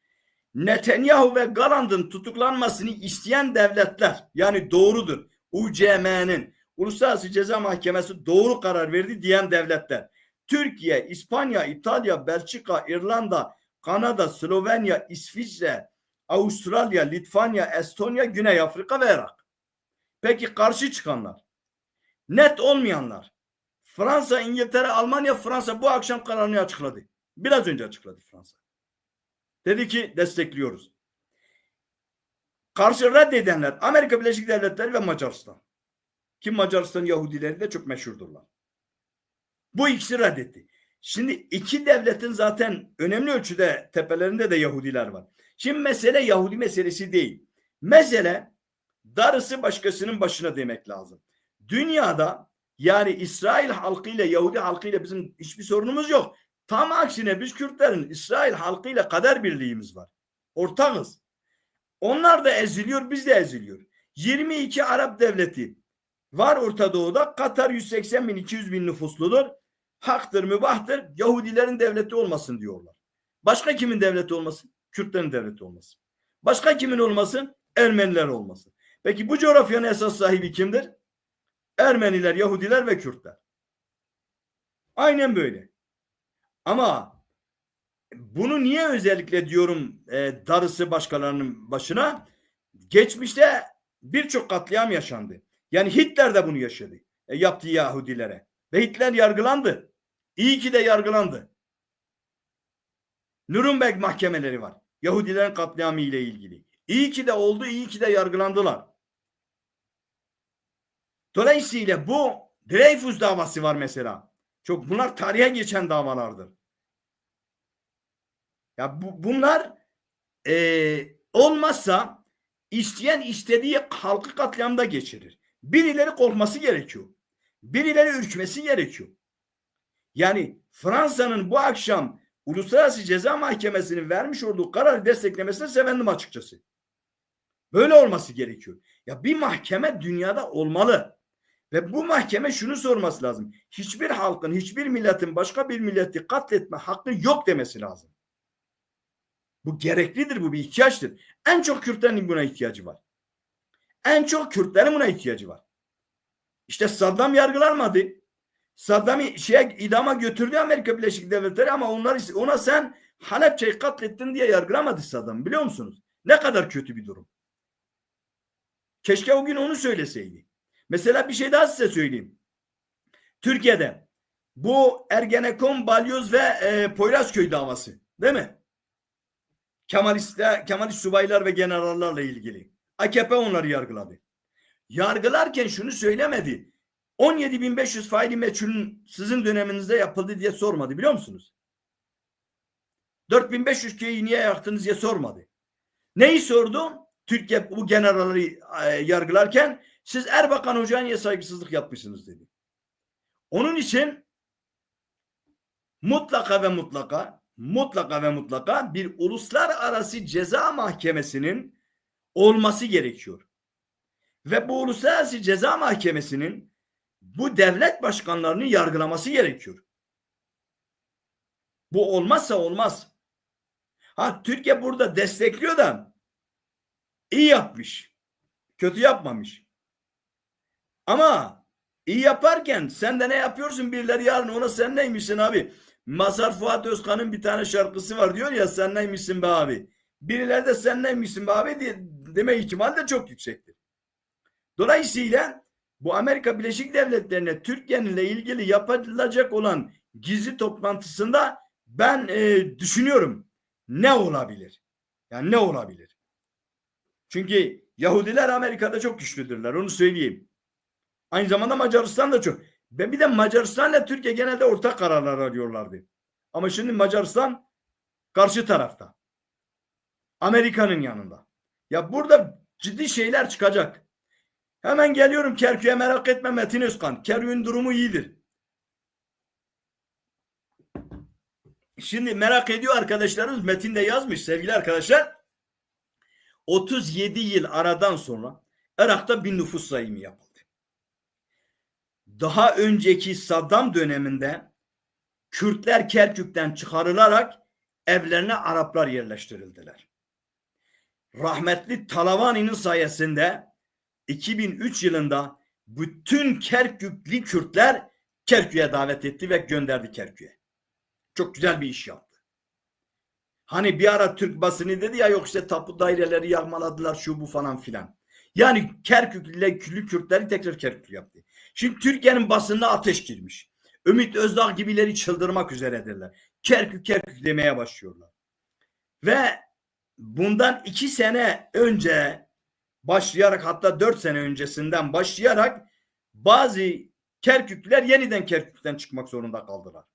Netanyahu ve Gallant'ın tutuklanmasını isteyen devletler, yani doğrudur. UCM'nin, Uluslararası Ceza Mahkemesi doğru karar verdi diyen devletler. Türkiye, İspanya, İtalya, Belçika, İrlanda, Kanada, Slovenya, İsviçre, Avustralya, Litvanya, Estonya, Güney Afrika ve Irak. Peki karşı çıkanlar? Net olmayanlar. Fransa, İngiltere, Almanya. Fransa bu akşam kararını açıkladı. Biraz önce açıkladı Fransa. Dedi ki destekliyoruz. Karşı reddedenler Amerika Birleşik Devletleri ve Macaristan. Ki Macaristan Yahudileri de çok meşhurdurlar. Bu ikisi reddetti. Şimdi 2 devletin zaten önemli ölçüde tepelerinde de Yahudiler var. Şimdi mesele Yahudi meselesi değil. Mesele darısı başkasının başına demek lazım. Dünyada yani İsrail halkıyla Yahudi halkıyla bizim hiçbir sorunumuz yok. Tam aksine biz Kürtlerin İsrail halkıyla kader birliğimiz var. Ortağız. Onlar da eziliyor, biz de eziliyor. 22 Arap devleti var Orta Doğu'da. Katar 180 bin, 200 bin nüfusludur. Haktır, mübahtır. Yahudilerin devleti olmasın diyorlar. Başka kimin devleti olmasın? Kürtlerin devleti olmasın. Başka kimin olmasın? Ermeniler olmasın. Peki bu coğrafyanın esas sahibi kimdir? Ermeniler, Yahudiler ve Kürtler. Aynen böyle. Ama bunu niye özellikle diyorum darısı başkalarının başına? Geçmişte birçok katliam yaşandı. Yani Hitler de bunu yaşadı. Yaptığı Yahudilere. Ve Hitler yargılandı. İyi ki de yargılandı. Nürnberg mahkemeleri var. Yahudilerin katliamı ile ilgili. İyi ki de oldu, iyi ki de yargılandılar. Dolayısıyla bu Dreyfus davası var mesela. Çok bunlar tarihe geçen davalardır. Ya bunlar olmazsa isteyen istediği halkı katliamda geçirir. Birileri korkması gerekiyor. Birileri ürkmesi gerekiyor. Yani Fransa'nın bu akşam Uluslararası Ceza Mahkemesi'nin vermiş olduğu kararı desteklemesine sevindim açıkçası. Böyle olması gerekiyor. Ya bir mahkeme dünyada olmalı. Ve bu mahkeme şunu sorması lazım. Hiçbir halkın, hiçbir milletin başka bir milleti katletme hakkı yok demesi lazım. Bu gereklidir, bu bir ihtiyaçtır. En çok Kürtlerin buna ihtiyacı var. En çok Kürtlerin buna ihtiyacı var. İşte Saddam yargılanmadı. Saddam'ı idama götürdü Amerika Birleşik Devletleri ama ona sen Halepçe'yi katlettin diye yargılamadı Saddam, biliyor musunuz? Ne kadar kötü bir durum. Keşke o gün onu söyleseydi. Mesela bir şey daha size söyleyeyim. Türkiye'de bu Ergenekon, Balyoz ve Poyrazköy davası, değil mi? Kemalist subaylar ve generallarla ilgili. AKP onları yargıladı. Yargılarken şunu söylemedi. 17.500 faili meçhulün sizin döneminizde yapıldı diye sormadı, biliyor musunuz? 4.500 köyü niye yaktınız diye sormadı. Neyi sordu? Türkiye bu generalleri yargılarken siz Erbakan Hoca'ya niye saygısızlık yapmışsınız dedi. Onun için mutlaka ve mutlaka bir uluslararası ceza mahkemesinin olması gerekiyor. Ve bu uluslararası ceza mahkemesinin bu devlet başkanlarını yargılaması gerekiyor. Bu olmazsa olmaz. Ha, Türkiye burada destekliyor da iyi yapmış. Kötü yapmamış. Ama iyi yaparken sen de ne yapıyorsun? Birileri yarın ona sen neymişsin abi? Mazhar Fuat Özkan'ın bir tane şarkısı var, diyor ya, sen neymişsin be abi? Birileri de sen neymişsin be abi diye deme ihtimali de çok yüksektir. Dolayısıyla bu Amerika Birleşik Devletleri'ne Türkiye'nin ile ilgili yapılacak olan gizli toplantısında ben düşünüyorum ne olabilir? Yani ne olabilir? Çünkü Yahudiler Amerika'da çok güçlüdürler, onu söyleyeyim. Aynı zamanda Macaristan da çok. Ben bir de Macaristan'la Türkiye genelde ortak kararlar alıyorlardı. Ama şimdi Macaristan karşı tarafta. Amerika'nın yanında. Ya burada ciddi şeyler çıkacak. Hemen geliyorum Kerkük'e, merak etme Metin Özkan. Kerkük'ün durumu iyidir. Şimdi merak ediyor arkadaşlarımız, Metin de yazmış sevgili arkadaşlar. 37 yıl aradan sonra Irak'ta bir nüfus sayımı yapıldı. Daha önceki Saddam döneminde Kürtler Kerkük'ten çıkarılarak evlerine Araplar yerleştirildiler. Rahmetli Talavani'nin sayesinde 2003 yılında bütün Kerküklü Kürtler Kerkük'e davet etti ve gönderdi Kerkük'e. Çok güzel bir iş yaptı. Hani bir ara Türk basını dedi ya, yok işte tapu daireleri yağmaladılar şu bu falan filan. Yani Kerküklü Kürtleri tekrar Kerküklü yaptı. Şimdi Türkiye'nin basınına ateş girmiş. Ümit Özdağ gibileri çıldırmak üzeredirler. Kerkük Kerkük demeye başlıyorlar. Ve bundan 2 sene önce başlayarak, hatta 4 sene öncesinden başlayarak bazı Kerküklüler yeniden Kerkük'ten çıkmak zorunda kaldılar.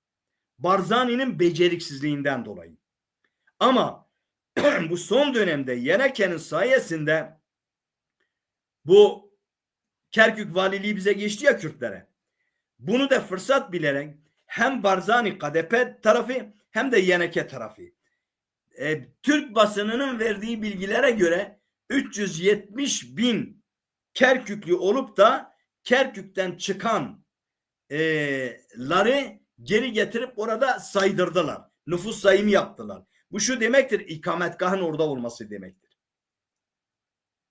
Barzani'nin beceriksizliğinden dolayı. Ama bu son dönemde Yeneke'nin sayesinde bu Kerkük valiliği bize geçti ya Kürtlere. Bunu da fırsat bilerek hem Barzani KDP tarafı hem de Yeneke tarafı Türk basınının verdiği bilgilere göre 370 bin Kerküklü olup da Kerkük'ten çıkanları geri getirip orada saydırdılar. Nüfus sayımı yaptılar. Bu şu demektir, ikametgahın orada olması demektir.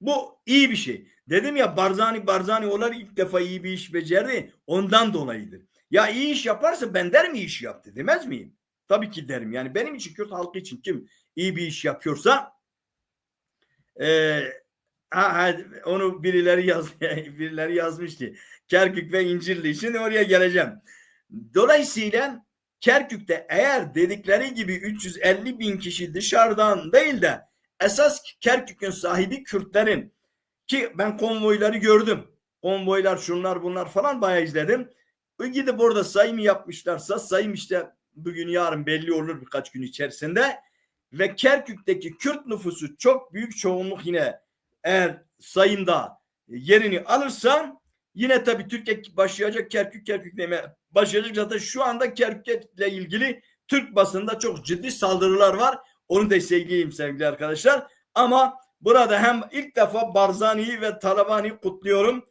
Bu iyi bir şey. Dedim ya, Barzani olar ilk defa iyi bir iş becerdi. Ondan dolayıdır. Ya iyi iş yaparsa ben derim iyi iş yaptı demez miyim? Tabii ki derim. Yani benim için, Kürt halkı için kim iyi bir iş yapıyorsa onu birileri yazmıştı. Kerkük ve İncirli için oraya geleceğim. Dolayısıyla Kerkük'te eğer dedikleri gibi 350 bin kişi dışarıdan değil de esas Kerkük'ün sahibi Kürtlerin, ki ben konvoyları gördüm. Konvoylar şunlar bunlar falan bayağı izledim. Gidip orada sayım yapmışlarsa sayım işte bugün yarın belli olur birkaç gün içerisinde. Ve Kerkük'teki Kürt nüfusu çok büyük çoğunluk yine eğer sayımda yerini alırsa yine tabii Türkiye başlayacak, Kerkük demeye başlayacak. Zaten şu anda Kerkük'le ilgili Türk basında çok ciddi saldırılar var. Onu da söyleyeyim sevgili arkadaşlar. Ama burada hem ilk defa Barzani'yi ve Talavani'yi kutluyorum.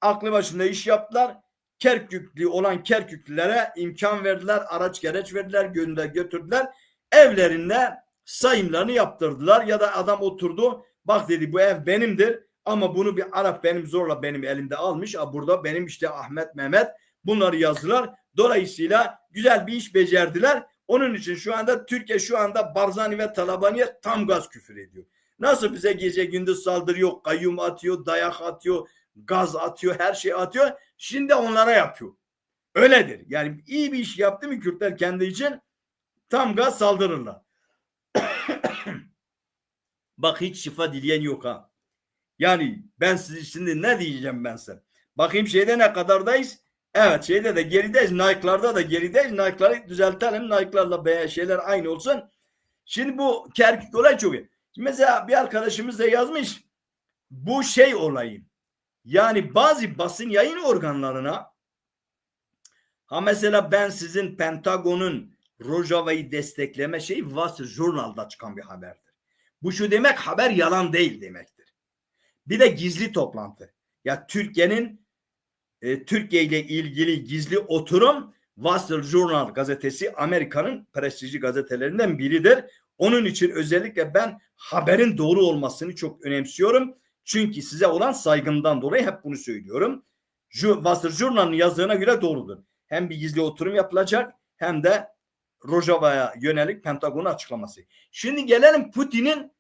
Aklı başında iş yaptılar. Kerküklü olan Kerküklülere imkan verdiler. Araç gereç verdiler. Götürdüler. Evlerinde sayımlarını yaptırdılar. Ya da adam oturdu. Bak dedi, bu ev benimdir. Ama bunu bir Arap benim zorla benim elimde almış. Burada benim işte Ahmet, Mehmet, bunları yazdılar. Dolayısıyla güzel bir iş becerdiler. Onun için şu anda Türkiye şu anda Barzani ve Talabani'ye tam gaz küfür ediyor. Nasıl bize gece gündüz saldırıyor, kayyum atıyor, dayak atıyor, gaz atıyor, her şey atıyor. Şimdi onlara yapıyor. Öyledir. Yani iyi bir iş yaptı mı Kürtler kendi için tam gaz saldırırlar. Bak hiç şifa dileyen yok ha. Yani ben size şimdi ne diyeceğim ben size? Bakayım şeyde ne kadardayız? Evet, şeyde de gerideyiz. Nike'larda da gerideyiz. Nike'ları düzeltelim. Nike'larla şeyler aynı olsun. Şimdi bu Kerkük olay çok iyi. Şimdi mesela bir arkadaşımız da yazmış. Bu şey olayı. Yani bazı basın yayın organlarına mesela ben sizin Pentagon'un Rojava'yı destekleme şeyi Wall Street Journal'da çıkan bir haberdir. Bu şu demek, haber yalan değil demektir. Bir de gizli toplantı. Ya Türkiye'nin Türkiye ile ilgili gizli oturum Wall Street Journal gazetesi Amerika'nın prestijli gazetelerinden biridir. Onun için özellikle ben haberin doğru olmasını çok önemsiyorum. Çünkü size olan saygımdan dolayı hep bunu söylüyorum. Wall Street Journal'ın yazdığına göre doğrudur. Hem bir gizli oturum yapılacak hem de Rojava'ya yönelik Pentagon'un açıklaması. Şimdi gelelim Putin'in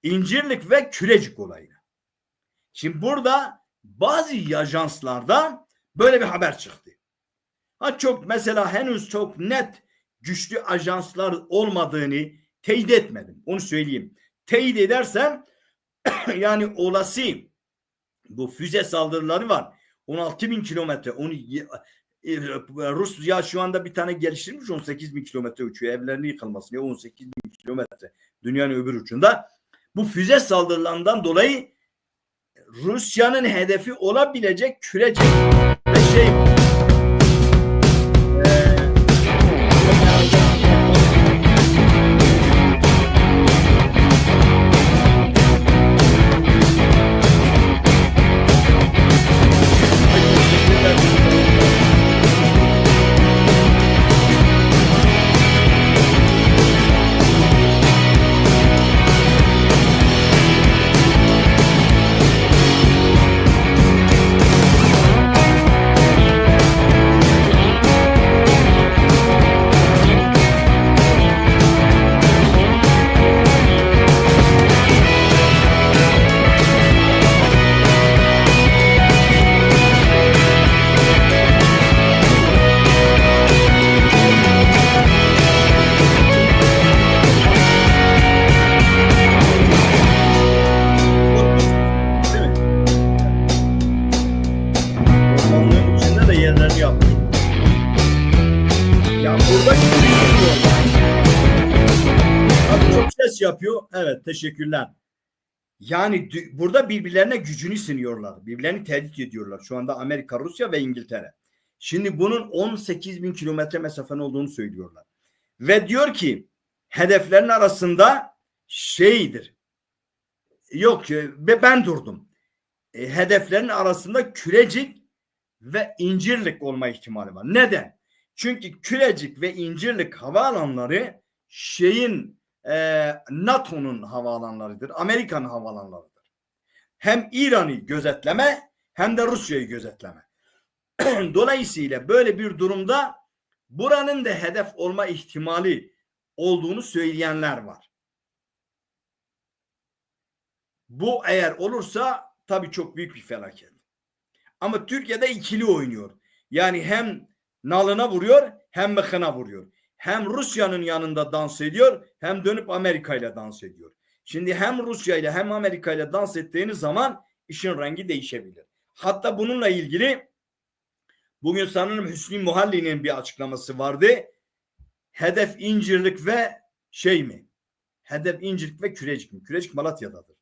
İncirlik ve Kürecik olayına. Şimdi burada bazı ajanslarda böyle bir haber çıktı. Çok mesela henüz çok net güçlü ajanslar olmadığını teyit etmedim. Onu söyleyeyim. Teyit edersem yani olası bu füze saldırıları var. 16 bin kilometre. Rusya şu anda bir tane geliştirmiş 18 bin kilometre uçuyor. Evlerini yıkılmasın. 18 bin kilometre. Dünyanın öbür ucunda. Bu füze saldırılarından dolayı Rusya'nın hedefi olabilecek Kürecik ve şey var. Yapıyor. Evet, teşekkürler. Yani burada birbirlerine gücünü sınıyorlar. Birbirlerini tehdit ediyorlar. Şu anda Amerika, Rusya ve İngiltere. Şimdi bunun 18 bin kilometre mesafen olduğunu söylüyorlar. Ve diyor ki hedeflerin arasında şeydir. Yok ben durdum. Hedeflerin arasında Kürecik ve İncirlik olma ihtimali var. Neden? Çünkü Kürecik ve İncirlik havaalanları NATO'nun havaalanlarıdır. Amerika'nın havaalanlarıdır. Hem İran'ı gözetleme hem de Rusya'yı gözetleme. Dolayısıyla böyle bir durumda buranın da hedef olma ihtimali olduğunu söyleyenler var. Bu eğer olursa tabii çok büyük bir felaket. Ama Türkiye'de ikili oynuyor. Yani hem nalına vuruyor hem mıkına vuruyor. Hem Rusya'nın yanında dans ediyor hem dönüp Amerika ile dans ediyor. Şimdi hem Rusya ile hem Amerika ile dans ettiğiniz zaman işin rengi değişebilir. Hatta bununla ilgili bugün sanırım Hüsnü Muhalli'nin bir açıklaması vardı. Hedef İncirlik ve Hedef İncirlik ve Kürecik mi? Kürecik Malatya'dadır.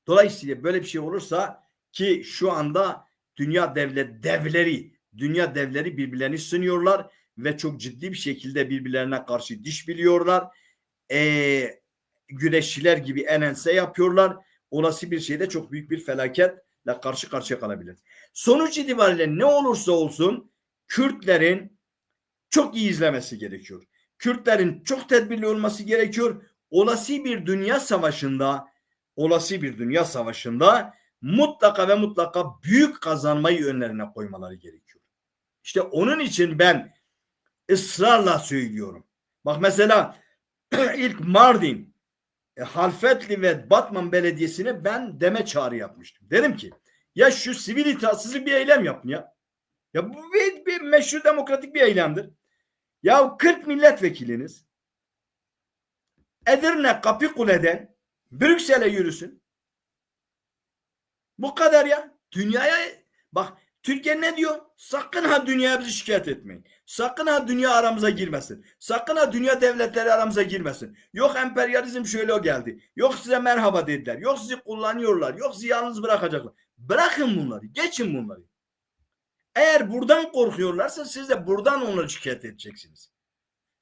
Dolayısıyla böyle bir şey olursa ki şu anda dünya devleri birbirlerini sınıyorlar ve çok ciddi bir şekilde birbirlerine karşı diş biliyorlar. Güreşçiler gibi enense yapıyorlar. Olası bir şeyde çok büyük bir felaketle karşı karşıya kalabilir. Sonuç itibariyle ne olursa olsun Kürtlerin çok iyi izlemesi gerekiyor. Kürtlerin çok tedbirli olması gerekiyor. Olası bir dünya savaşında mutlaka ve mutlaka büyük kazanmayı önlerine koymaları gerekiyor. İşte onun için ben ısrarla söylüyorum. Bak mesela ilk Mardin, Halfetli ve Batman Belediyesi'ne ben deme çağrı yapmıştım. Dedim ki ya şu sivil itaatsizlik bir eylem yapın ya. Ya bu bir meşru demokratik bir eylemdir. Ya 40 milletvekiliniz Edirne Kapıkule'den Brüksel'e yürüsün. Bu kadar ya. Dünyaya Bak Türkiye ne diyor? Sakın ha dünyaya bizi şikayet etmeyin. Sakın ha dünya aramıza girmesin. Sakın ha dünya devletleri aramıza girmesin. Yok emperyalizm şöyle geldi. Yok size merhaba dediler. Yok sizi kullanıyorlar. Yok sizi yalnız bırakacaklar. Bırakın bunları. Geçin bunları. Eğer buradan korkuyorlarsa siz de buradan onları şikayet edeceksiniz.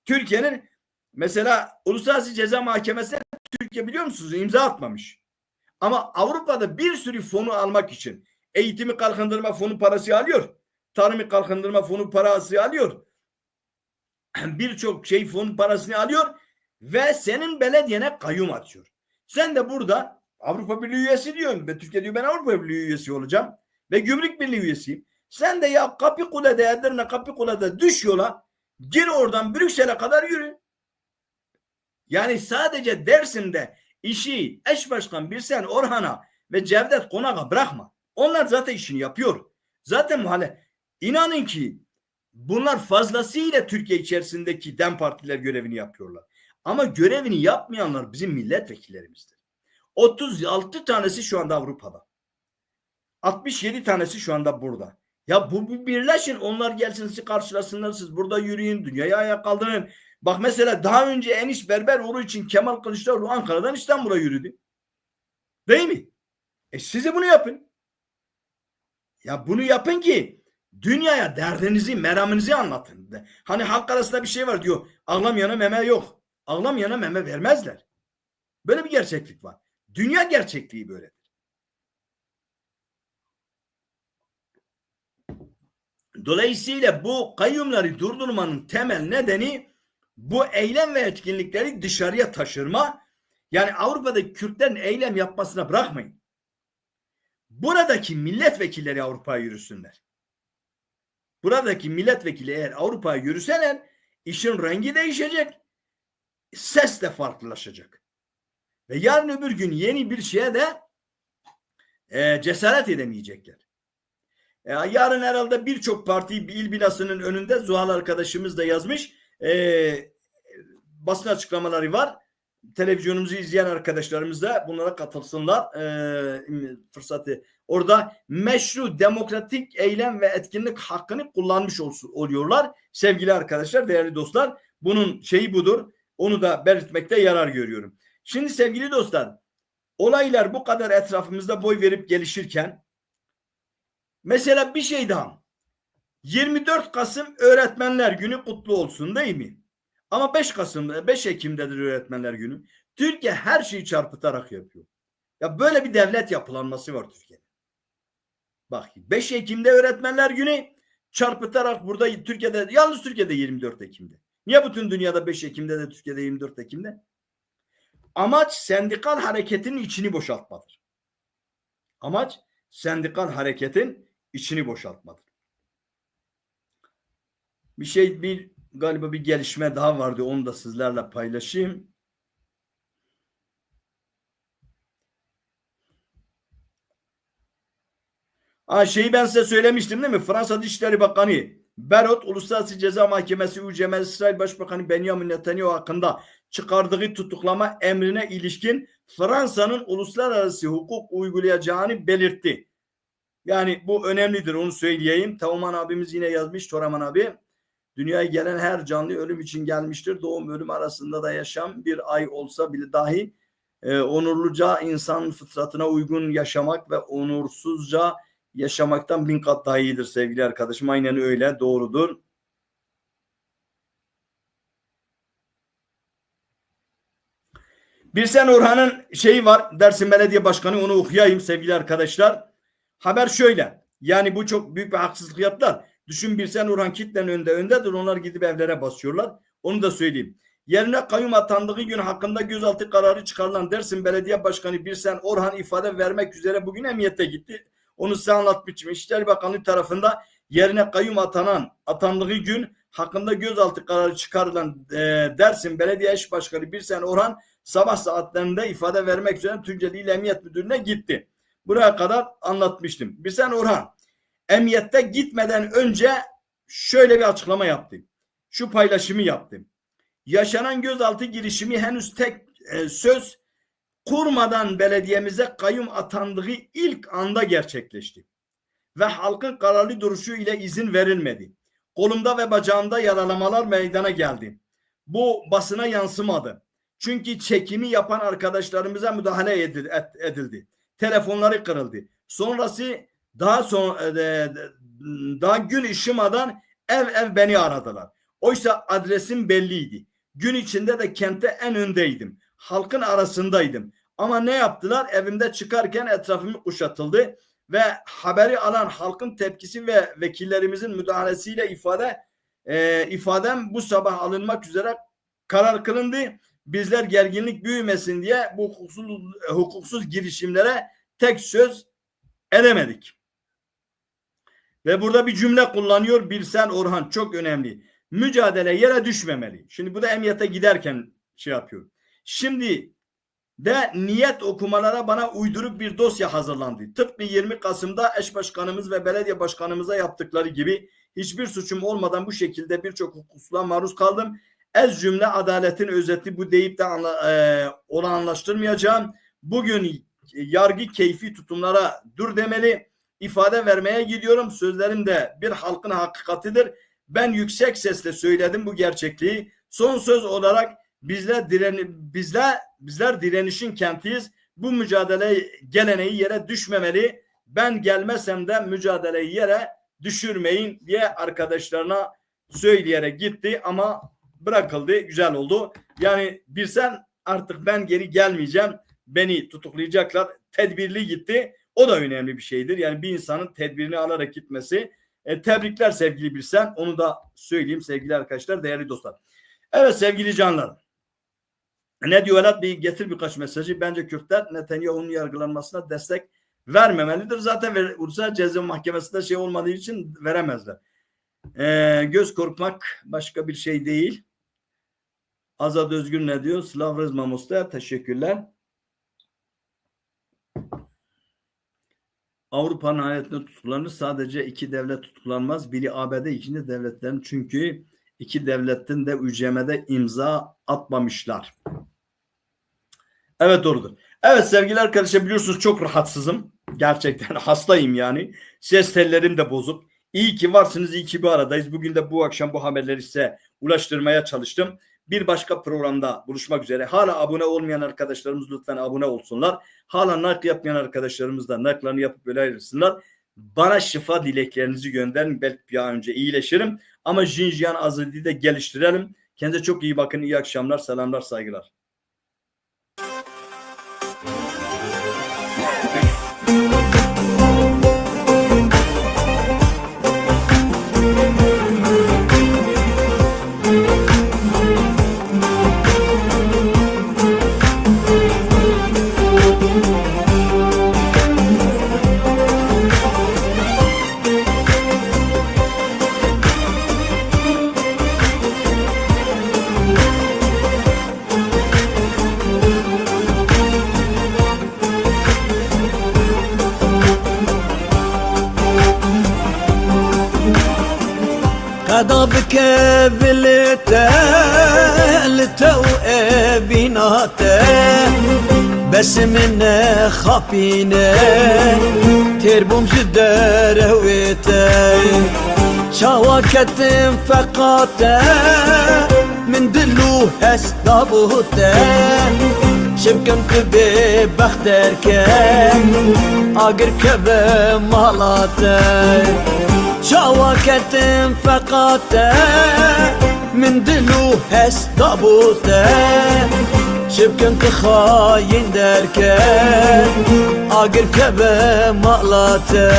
Türkiye'nin mesela Uluslararası Ceza Mahkemesi'ne Türkiye biliyor musunuz imza atmamış. Ama Avrupa'da bir sürü fonu almak için eğitimi kalkındırma fonu parası alıyor. Tarımı kalkındırma fonu parası alıyor. Birçok şey fon parasını alıyor ve senin belediyene kayyum atıyor. Sen de burada Avrupa Birliği üyesi diyorsun. Ve Türkiye diyor ben Avrupa Birliği üyesi olacağım. Ve Gümrük Birliği üyesiyim. Sen de ya Kapıkule'de Edirne Kapıkule'de düş yola gir oradan Brüksel'e kadar yürü. Yani sadece Dersim'de işi eş başkan Birsen Orhan'a ve Cevdet Konak'a bırakma. Onlar zaten işini yapıyor. Zaten mahalle. İnanın ki bunlar fazlasıyla Türkiye içerisindeki DEM partiler görevini yapıyorlar. Ama görevini yapmayanlar bizim milletvekillerimizdir. 36 tanesi şu anda Avrupa'da. 67 tanesi şu anda burada. Ya bu birleşin onlar gelsin sizi karşılasınlar siz burada yürüyün dünyaya ayağa kaldırın. Bak mesela daha önce Eniş Berberoğlu için Kemal Kılıçdaroğlu Ankara'dan İstanbul'a yürüdü. Değil mi? Siz de bunu yapın. Ya bunu yapın ki dünyaya derdinizi, meramınızı anlatın. Hani halk arasında bir şey var diyor. Ağlamayana meme yok. Ağlamayana meme vermezler. Böyle bir gerçeklik var. Dünya gerçekliği böyledir. Dolayısıyla bu kayyumları durdurmanın temel nedeni bu eylem ve etkinlikleri dışarıya taşırma. Yani Avrupa'daki Kürtlerin eylem yapmasına bırakmayın. Buradaki milletvekilleri Avrupa'ya yürüsünler. Buradaki milletvekili eğer Avrupa'ya yürüseler işin rengi değişecek. Ses de farklılaşacak. Ve yarın öbür gün yeni bir şeye de cesaret edemeyecekler. Yarın herhalde birçok parti il binasının önünde Zuhal arkadaşımız da yazmış. Basın açıklamaları var. Televizyonumuzu izleyen arkadaşlarımız da bunlara katılsınlar. Fırsatı. Orada meşru demokratik eylem ve etkinlik hakkını kullanmış oluyorlar. Sevgili arkadaşlar, değerli dostlar. Bunun şeyi budur. Onu da belirtmekte yarar görüyorum. Şimdi sevgili dostlar, olaylar bu kadar etrafımızda boy verip gelişirken mesela bir şey daha. 24 Kasım Öğretmenler Günü kutlu olsun değil mi? Ama 5 Ekim'dedir Öğretmenler Günü. Türkiye her şeyi çarpıtarak yapıyor. Ya böyle bir devlet yapılanması var Türkiye'de. Bak 5 Ekim'de Öğretmenler Günü çarpıtarak burada Türkiye'de yalnız Türkiye'de 24 Ekim'de. Niye bütün dünyada 5 Ekim'de de Türkiye'de 24 Ekim'de? Amaç sendikal hareketin içini boşaltmadır. Amaç sendikal hareketin içini boşaltmadır. Galiba bir gelişme daha vardı. Onu da sizlerle paylaşayım. Şeyi ben size söylemiştim değil mi? Fransa Dışişleri Bakanı Berot, Uluslararası Ceza Mahkemesi UCM İsrail Başbakanı Benjamin Netanyahu hakkında çıkardığı tutuklama emrine ilişkin Fransa'nın uluslararası hukuk uygulayacağını belirtti. Yani bu önemlidir, onu söyleyeyim. Teoman abimiz yine yazmış, Toraman abi. Dünyaya gelen her canlı ölüm için gelmiştir. Doğum ölüm arasında da yaşam bir ay olsa bile dahi onurluca insan fıtratına uygun yaşamak ve onursuzca yaşamaktan 1000 kat daha iyidir sevgili arkadaşım. Aynen öyle, doğrudur. Birsen Orhan'ın şeyi var, Dersim Belediye Başkanı, onu okuyayım sevgili arkadaşlar. Haber şöyle, yani bu çok büyük bir haksızlık yaptılar. Düşün Birsen Orhan kitlenin öndedir, onlar gidip evlere basıyorlar. Onu da söyleyeyim. Yerine kayyum atandığı gün hakkında gözaltı kararı çıkarılan Dersim Belediye Başkanı Birsen Orhan ifade vermek üzere bugün emniyete gitti. Onu size anlatmışım. İçişleri Bakanlığı tarafında yerine kayyum atandığı gün hakkında gözaltı kararı çıkarılan Dersim Belediye Eş Başkanı Birsen Orhan sabah saatlerinde ifade vermek üzere Tunceli İl Emniyet Müdürlüğü'ne gitti. Buraya kadar anlatmıştım. Birsen Orhan emniyette gitmeden önce şöyle bir açıklama yaptı. Şu paylaşımı yaptım. Yaşanan gözaltı girişimi henüz tek söz kurmadan belediyemize kayyum atandığı ilk anda gerçekleşti. ve halkın kararlı duruşu ile izin verilmedi. Kolumda ve bacağımda yaralamalar meydana geldi. Bu basına yansımadı. Çünkü çekimi yapan arkadaşlarımıza müdahale edildi. Telefonları kırıldı. Sonrası daha gün ışımadan ev beni aradılar. Oysa adresim belliydi. Gün içinde de kente en öndeydim. Halkın arasındaydım. Ama ne yaptılar? Evimde çıkarken etrafımı kuşatıldı ve haberi alan halkın tepkisi ve vekillerimizin müdahalesiyle ifadem bu sabah alınmak üzere karar kılındı. Bizler gerginlik büyümesin diye bu hukuksuz girişimlere tek söz edemedik. Ve burada bir cümle kullanıyor Birsen Orhan, çok önemli. Mücadele yere düşmemeli. Şimdi bu da emniyete giderken şey yapıyor. Şimdi de niyet okumalara bana uyduruk bir dosya hazırlandı. Tıpkı 20 Kasım'da eş başkanımız ve belediye başkanımıza yaptıkları gibi hiçbir suçum olmadan bu şekilde birçok hukuksuzluğa maruz kaldım. Ez cümle adaletin özeti bu deyip de olanlaştırmayacağım. Bugün yargı keyfi tutumlara dur demeli. İfade vermeye gidiyorum. Sözlerim de bir halkın hakikatidir. Ben yüksek sesle söyledim bu gerçekliği. Son söz olarak bizler direnişin kentiyiz. Bu mücadele geleneği yere düşmemeli. Ben gelmesem de mücadeleyi yere düşürmeyin diye arkadaşlarına söyleyerek gitti ama bırakıldı. Güzel oldu. Yani Birsen artık ben geri gelmeyeceğim. Beni tutuklayacaklar. Tedbirli gitti. O da önemli bir şeydir. Yani bir insanın tedbirini alarak gitmesi. Tebrikler sevgili Birsen. Onu da söyleyeyim sevgili arkadaşlar, değerli dostlar. Evet sevgili canlar. Ne diyor Velat? Bir getir birkaç mesajı. Bence Kürtler Netanyahu'nun yargılanmasına destek vermemelidir. Zaten Ulusal Ceza Mahkemesi'nde şey olmadığı için veremezler. Göz korkmak başka bir şey değil. Azad Özgür ne diyor? Slavrız Mamosta. Teşekkürler. Avrupa'nın hayatında tutuklanır. Sadece iki devlet tutuklanmaz. Biri ABD, ikinci devletlerin. Çünkü iki devletin de UCM'de imza atmamışlar. Evet doğrudur. Evet sevgili arkadaşlar, biliyorsunuz çok rahatsızım. Gerçekten hastayım yani. Ses tellerim de bozuk. İyi ki varsınız, iyi ki bir aradayız. Bugün de bu akşam bu haberleri size ulaştırmaya çalıştım. Bir başka programda buluşmak üzere. Hala abone olmayan arkadaşlarımız lütfen abone olsunlar. Hala like yapmayan arkadaşlarımız da like'larını yapıp böyle ayrılsınlar. Bana şifa dileklerinizi gönderin. Belki bir an önce iyileşirim. Ama Jinjiyan Azadi'yi de geliştirelim. Kendinize çok iyi bakın. İyi akşamlar, selamlar, saygılar. قضبك بالتالت وابيناته بس من خابينه تربم جدار هويته شواكت فقاته من دلو هستابوته شبكمت ببخترك اقر كبه مالاته شواكت فقاته من دلو هستابوته شبكمت خاين دركه اقر كبه مالاته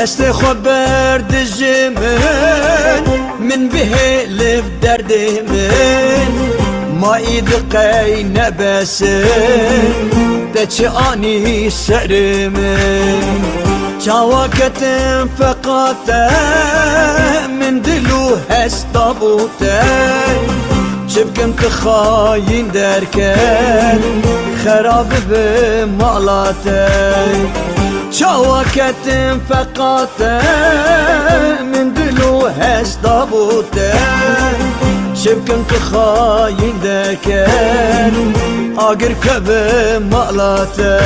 دست خبر دجمن من به لب درد من ما إيدقي نبسن تچ آني سرمن چاوكتن فقط من دلو هستابوته شبكن تخاين دركن خراب بمالاته چاوكتن فقط من دلو هستابوته شبكن تخاين دركن آگر كبه مالاته